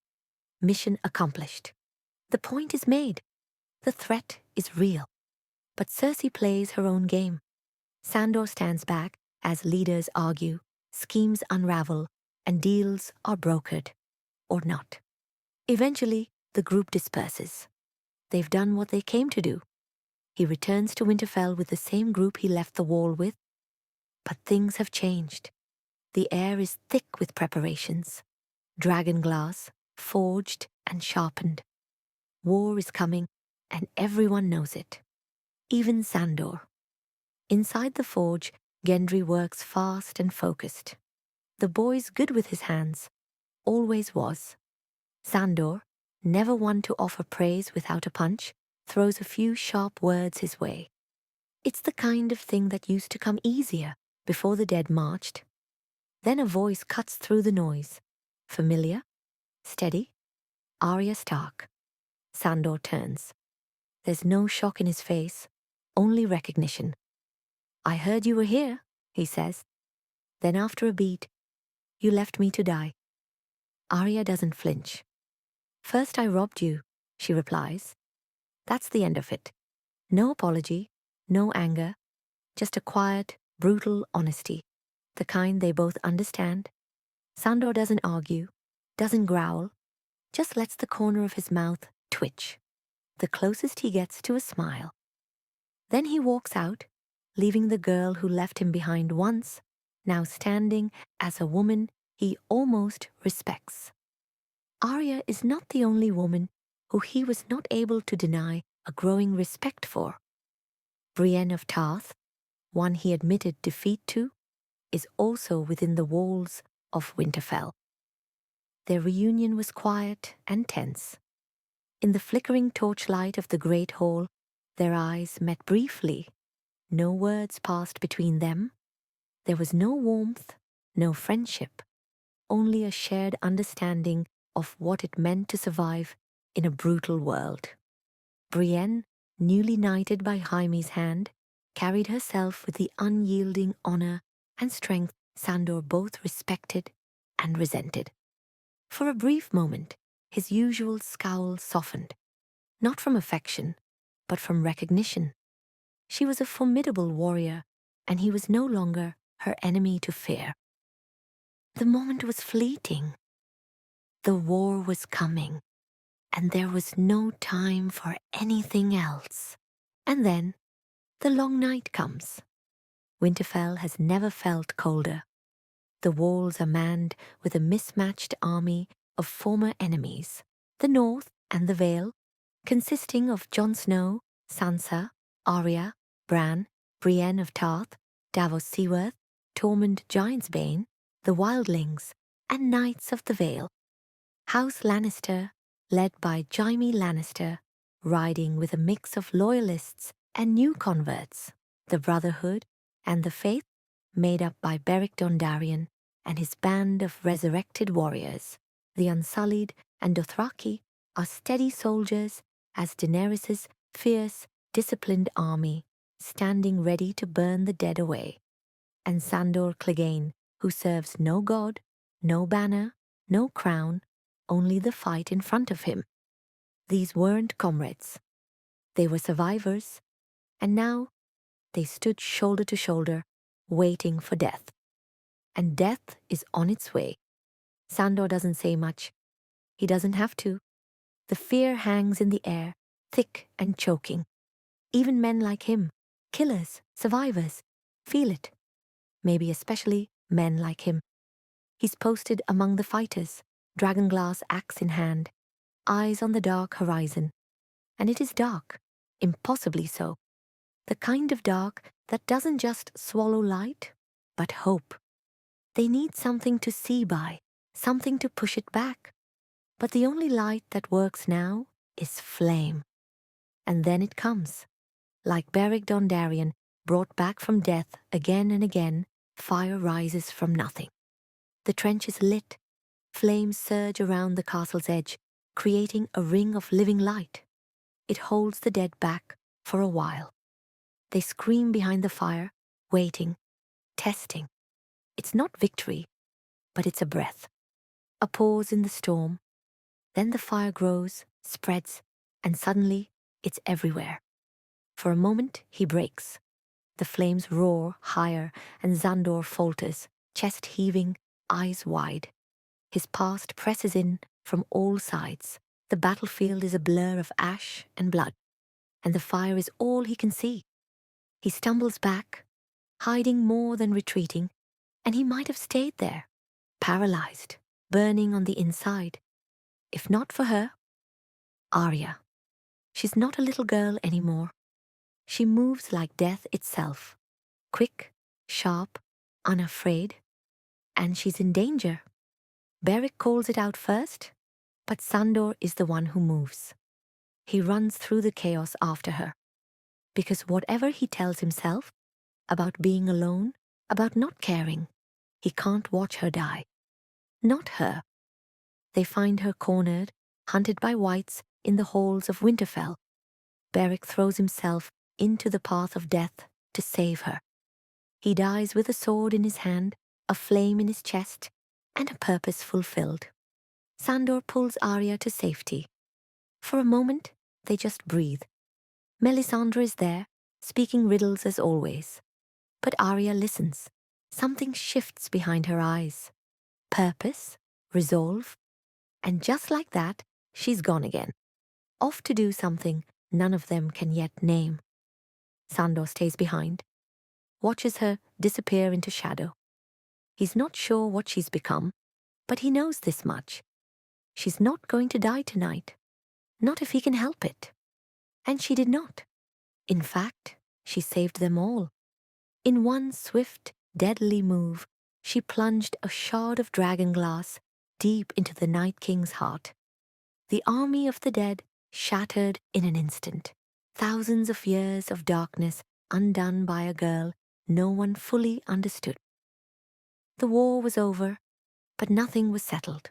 Mission accomplished. The point is made. The threat is real. But Cersei plays her own game. Sandor stands back as leaders argue, schemes unravel, and deals are brokered. Or not. Eventually, the group disperses. They've done what they came to do. He returns to Winterfell with the same group he left the wall with. But things have changed. The air is thick with preparations. Dragon glass, forged and sharpened. War is coming, and everyone knows it. Even Sandor. Inside the forge, Gendry works fast and focused. The boy's good with his hands. Always was. Sandor, never one to offer praise without a punch, throws a few sharp words his way. It's the kind of thing that used to come easier before the dead marched. Then a voice cuts through the noise. Familiar, steady. Arya Stark. Sandor turns. There's no shock in his face, only recognition. I heard you were here, he says. Then after a beat, you left me to die. Arya doesn't flinch. First I robbed you, she replies. That's the end of it. No apology, no anger, just a quiet, brutal honesty, the kind they both understand. Sandor doesn't argue, doesn't growl, just lets the corner of his mouth twitch, the closest he gets to a smile. Then he walks out, leaving the girl who left him behind once, now standing as a woman he almost respects. Arya is not the only woman who he was not able to deny a growing respect for. Brienne of Tarth, one he admitted defeat to, is also within the walls of Winterfell. Their reunion was quiet and tense. In the flickering torchlight of the great hall, their eyes met briefly. No words passed between them. There was no warmth, no friendship, only a shared understanding of what it meant to survive in a brutal world. Brienne, newly knighted by Jaime's hand, carried herself with the unyielding honor and strength Sandor both respected and resented. For a brief moment, his usual scowl softened, not from affection, but from recognition. She was a formidable warrior, and he was no longer her enemy to fear. The moment was fleeting. The war was coming, and there was no time for anything else. And then the long night comes. Winterfell has never felt colder. The walls are manned with a mismatched army of former enemies, the North and the Vale, consisting of Jon Snow, Sansa, Arya, Bran, Brienne of Tarth, Davos Seaworth, Tormund Giantsbane, the Wildlings, and Knights of the Vale. House Lannister, led by Jaime Lannister, riding with a mix of loyalists and new converts, the Brotherhood and the Faith, made up by Beric Dondarrion and his band of resurrected warriors. The Unsullied and Dothraki are steady soldiers as Daenerys' fierce, disciplined army, standing ready to burn the dead away. And Sandor Clegane, who serves no god, no banner, no crown, only the fight in front of him. These weren't comrades. They were survivors, and now they stood shoulder to shoulder, waiting for death. And death is on its way. Sandor doesn't say much. He doesn't have to. The fear hangs in the air, thick and choking. Even men like him, killers, survivors, feel it. Maybe especially men like him. He's posted among the fighters, dragonglass axe in hand, eyes on the dark horizon. And it is dark, impossibly so. The kind of dark that doesn't just swallow light, but hope. They need something to see by, something to push it back. But the only light that works now is flame. And then it comes. Like Beric Dondarrion, brought back from death again and again, fire rises from nothing. The trench is lit. Flames surge around the castle's edge, creating a ring of living light. It holds the dead back for a while. They scream behind the fire, waiting, testing. It's not victory, but it's a breath. A pause in the storm. Then the fire grows, spreads, and suddenly it's everywhere. For a moment, he breaks. The flames roar higher, and Sandor falters, chest heaving, eyes wide. His past presses in from all sides. The battlefield is a blur of ash and blood, and the fire is all he can see. He stumbles back, hiding more than retreating, and he might have stayed there, paralyzed, burning on the inside. If not for her, Arya. She's not a little girl anymore. She moves like death itself, quick, sharp, unafraid, and she's in danger. Beric calls it out first, but Sandor is the one who moves. He runs through the chaos after her, because whatever he tells himself about being alone, about not caring, he can't watch her die. Not her. They find her cornered, hunted by whites in the halls of Winterfell. Beric throws himself into the path of death to save her. He dies with a sword in his hand, a flame in his chest, and a purpose fulfilled. Sandor pulls Arya to safety. For a moment, they just breathe. Melisandre is there, speaking riddles as always. But Arya listens. Something shifts behind her eyes. Purpose, resolve, and just like that, she's gone again. Off to do something none of them can yet name. Sandor stays behind, watches her disappear into shadow. He's not sure what she's become, but he knows this much. She's not going to die tonight. Not if he can help it. And she did not. In fact, she saved them all. In one swift, deadly move, she plunged a shard of dragonglass deep into the Night King's heart. The army of the dead shattered in an instant. Thousands of years of darkness undone by a girl no one fully understood. The war was over, but nothing was settled.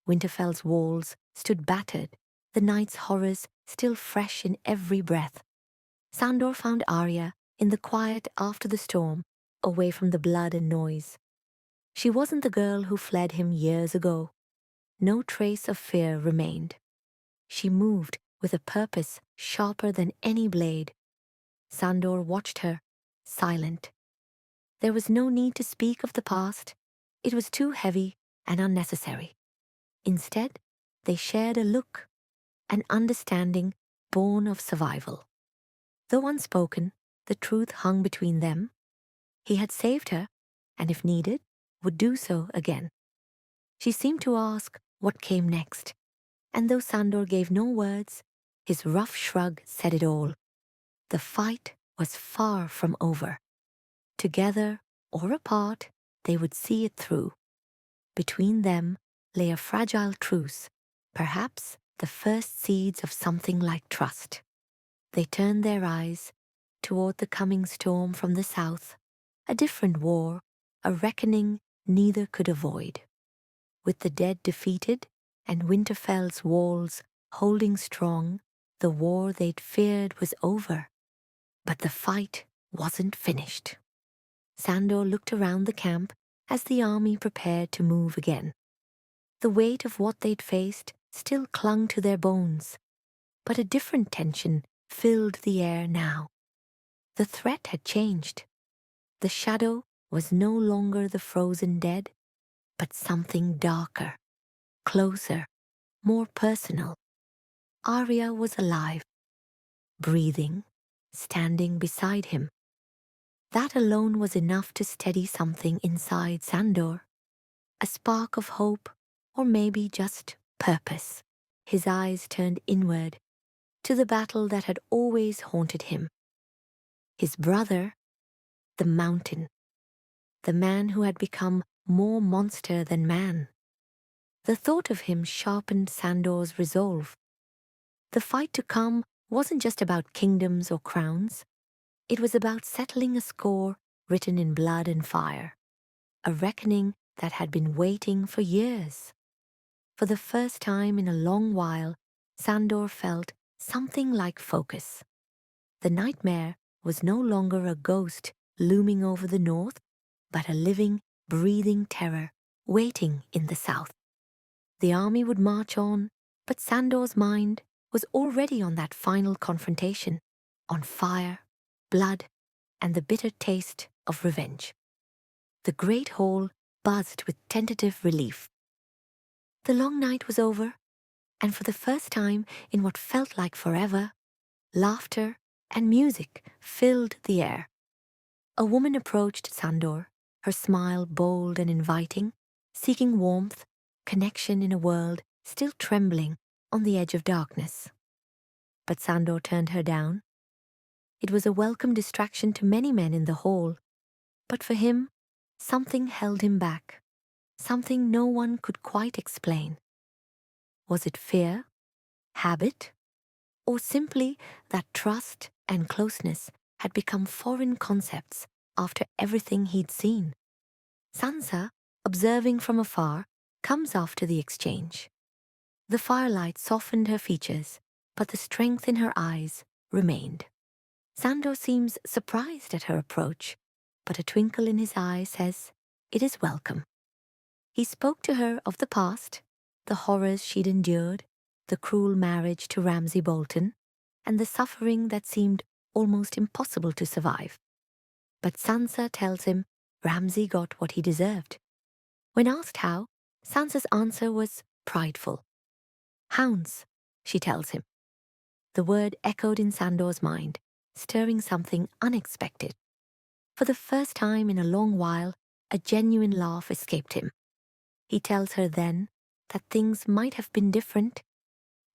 Winterfell's walls stood battered, the night's horrors still fresh in every breath. Sandor found Arya in the quiet after the storm, away from the blood and noise. She wasn't the girl who fled him years ago. No trace of fear remained. She moved with a purpose sharper than any blade. Sandor watched her, silent. There was no need to speak of the past. It was too heavy and unnecessary. Instead, they shared a look, an understanding born of survival. Though unspoken, the truth hung between them. He had saved her, and if needed, would do so again. She seemed to ask what came next, and though Sandor gave no words, his rough shrug said it all. The fight was far from over. Together or apart, they would see it through. Between them lay a fragile truce, perhaps the first seeds of something like trust. They turned their eyes toward the coming storm from the south, a different war, a reckoning neither could avoid. With the dead defeated and Winterfell's walls holding strong, the war they'd feared was over. But the fight wasn't finished. Sandor looked around the camp as the army prepared to move again. The weight of what they'd faced still clung to their bones, but a different tension filled the air now. The threat had changed. The shadow was no longer the frozen dead, but something darker, closer, more personal. Arya was alive, breathing, standing beside him. That alone was enough to steady something inside Sandor. A spark of hope, or maybe just purpose. His eyes turned inward, to the battle that had always haunted him. His brother, the mountain. The man who had become more monster than man. The thought of him sharpened Sandor's resolve. The fight to come wasn't just about kingdoms or crowns. It was about settling a score written in blood and fire, a reckoning that had been waiting for years. For the first time in a long while, Sandor felt something like focus. The nightmare was no longer a ghost looming over the north, but a living, breathing terror waiting in the south. The army would march on, but Sandor's mind was already on that final confrontation, on fire, blood, and the bitter taste of revenge. The great hall buzzed with tentative relief. The long night was over, and for the first time in what felt like forever, laughter and music filled the air. A woman approached Sandor, her smile bold and inviting, seeking warmth, connection in a world still trembling on the edge of darkness. But Sandor turned her down. It was a welcome distraction to many men in the hall, but for him, something held him back, something no one could quite explain. Was it fear, habit, or simply that trust and closeness had become foreign concepts after everything he'd seen? Sansa, observing from afar, comes after the exchange. The firelight softened her features, but the strength in her eyes remained. Sandor seems surprised at her approach, but a twinkle in his eye says, "It is welcome." He spoke to her of the past, the horrors she'd endured, the cruel marriage to Ramsay Bolton, and the suffering that seemed almost impossible to survive. But Sansa tells him Ramsay got what he deserved. When asked how, Sansa's answer was prideful. "Hounds," she tells him. The word echoed in Sandor's mind, stirring something unexpected. For the first time in a long while, a genuine laugh escaped him. He tells her then that things might have been different,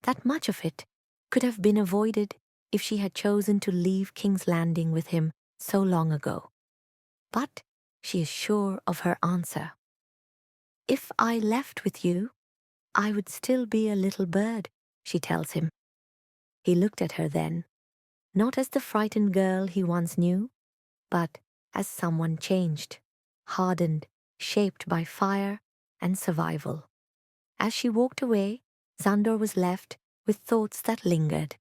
that much of it could have been avoided if she had chosen to leave King's Landing with him so long ago. But she is sure of her answer. If I left with you, I would still be a little bird, she tells him. He looked at her then, not as the frightened girl he once knew, but as someone changed, hardened, shaped by fire and survival. As she walked away, Sandor was left with thoughts that lingered.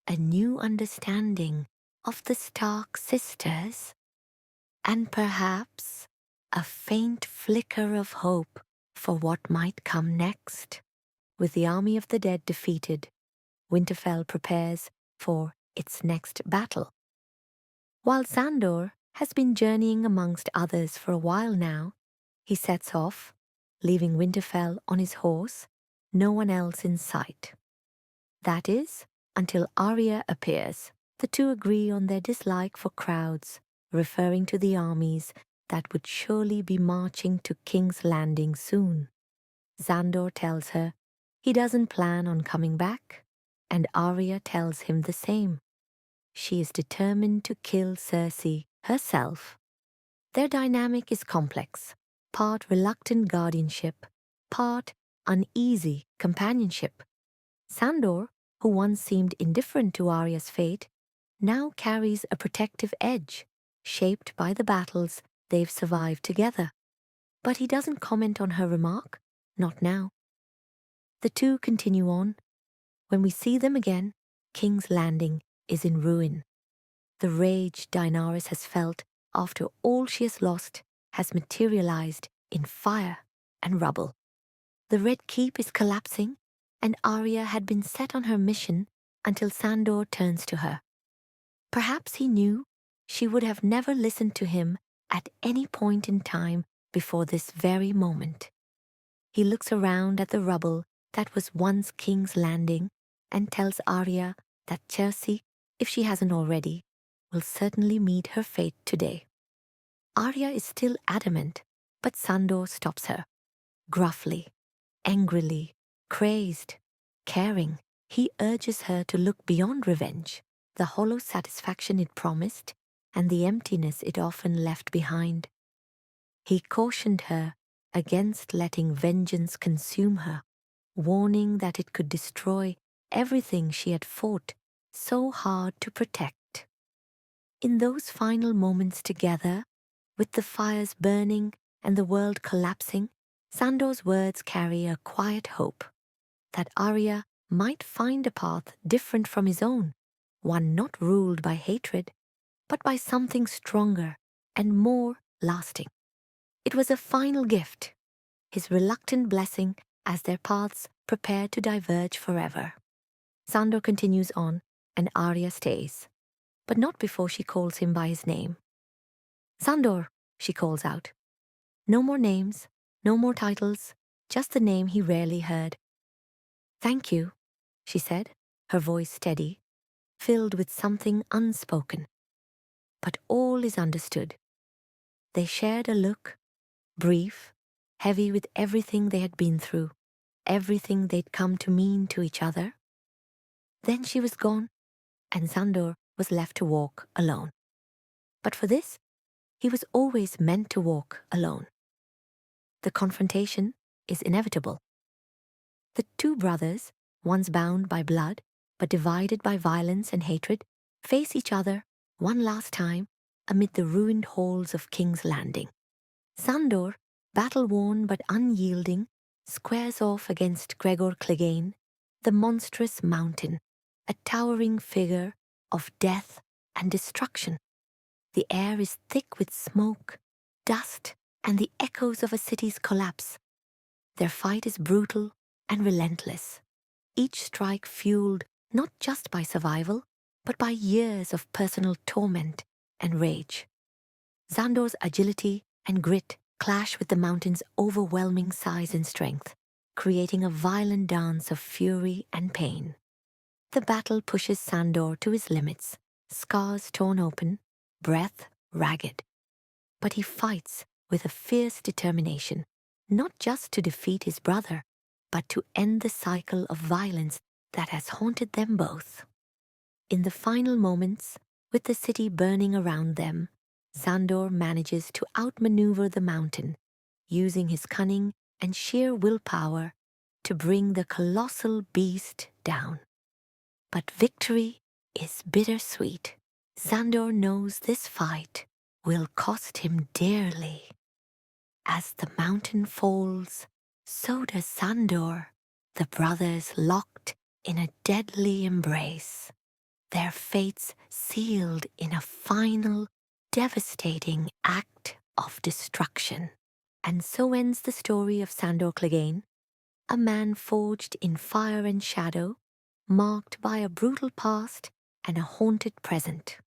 A new understanding of the Stark sisters, and perhaps a faint flicker of hope for what might come next. With the army of the dead defeated, Winterfell prepares for its next battle. While Sandor has been journeying amongst others for a while now, he sets off, leaving Winterfell on his horse, no one else in sight. That is, until Arya appears. The two agree on their dislike for crowds, referring to the armies that would surely be marching to King's Landing soon. Sandor tells her he doesn't plan on coming back, and Arya tells him the same. She is determined to kill Cersei herself. Their dynamic is complex, part reluctant guardianship, part uneasy companionship. Sandor, who once seemed indifferent to Arya's fate, now carries a protective edge, shaped by the battles they've survived together. But he doesn't comment on her remark, not now. The two continue on. When we see them again, King's Landing is in ruin. The rage Daenerys has felt after all she has lost has materialized in fire and rubble. The Red Keep is collapsing, and Arya had been set on her mission until Sandor turns to her. Perhaps he knew she would have never listened to him at any point in time before this very moment. He looks around at the rubble that was once King's Landing and tells Arya that Cersei, if she hasn't already, will certainly meet her fate today. Arya is still adamant, but Sandor stops her. Gruffly, angrily, crazed, caring, he urges her to look beyond revenge, the hollow satisfaction it promised and the emptiness it often left behind. He cautioned her against letting vengeance consume her, warning that it could destroy everything she had fought so hard to protect. In those final moments together, with the fires burning and the world collapsing, Sandor's words carry a quiet hope that Arya might find a path different from his own, one not ruled by hatred, but by something stronger and more lasting. It was a final gift, his reluctant blessing as their paths prepare to diverge forever. Sandor continues on, and Arya stays, but not before she calls him by his name. Sandor, she calls out. No more names, no more titles, just the name he rarely heard. Thank you, she said, her voice steady, filled with something unspoken. But all is understood. They shared a look, brief, heavy with everything they had been through, everything they'd come to mean to each other. Then she was gone, and Sandor was left to walk alone. But for this, he was always meant to walk alone. The confrontation is inevitable. The two brothers, once bound by blood, but divided by violence and hatred, face each other one last time amid the ruined halls of King's Landing. Sandor, battle-worn but unyielding, squares off against Sandor Clegane, the monstrous mountain, a towering figure of death and destruction. The air is thick with smoke, dust, and the echoes of a city's collapse. Their fight is brutal and relentless, each strike fueled not just by survival, but by years of personal torment and rage. Sandor's agility and grit clash with the mountain's overwhelming size and strength, creating a violent dance of fury and pain. The battle pushes Sandor to his limits, scars torn open, breath ragged. But he fights with a fierce determination, not just to defeat his brother, but to end the cycle of violence that has haunted them both. In the final moments, with the city burning around them, Sandor manages to outmaneuver the mountain, using his cunning and sheer willpower to bring the colossal beast down. But victory is bittersweet. Sandor knows this fight will cost him dearly. As the mountain falls, so does Sandor, the brothers locked in a deadly embrace, their fates sealed in a final, devastating act of destruction. And so ends the story of Sandor Clegane, a man forged in fire and shadow, marked by a brutal past and a haunted present.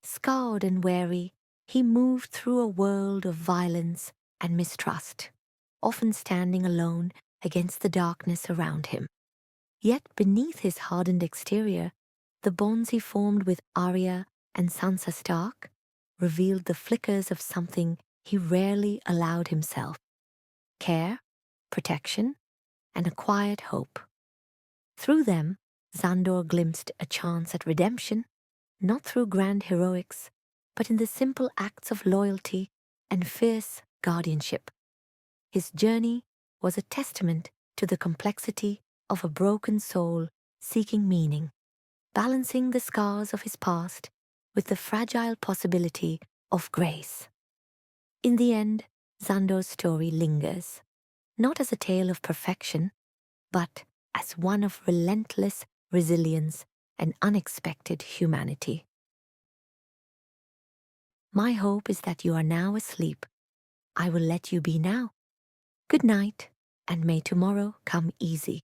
Scarred and weary, he moved through a world of violence and mistrust, often standing alone against the darkness around him. Yet beneath his hardened exterior, the bonds he formed with Arya and Sansa Stark revealed the flickers of something he rarely allowed himself: care, protection, and a quiet hope. Through them, Sandor glimpsed a chance at redemption, not through grand heroics, but in the simple acts of loyalty and fierce guardianship. His journey was a testament to the complexity of a broken soul seeking meaning, balancing the scars of his past with the fragile possibility of grace. In the end, Sandor's story lingers, not as a tale of perfection, but as one of relentless resilience and unexpected humanity. My hope is that you are now asleep. I will let you be now. Good night, and may tomorrow come easy.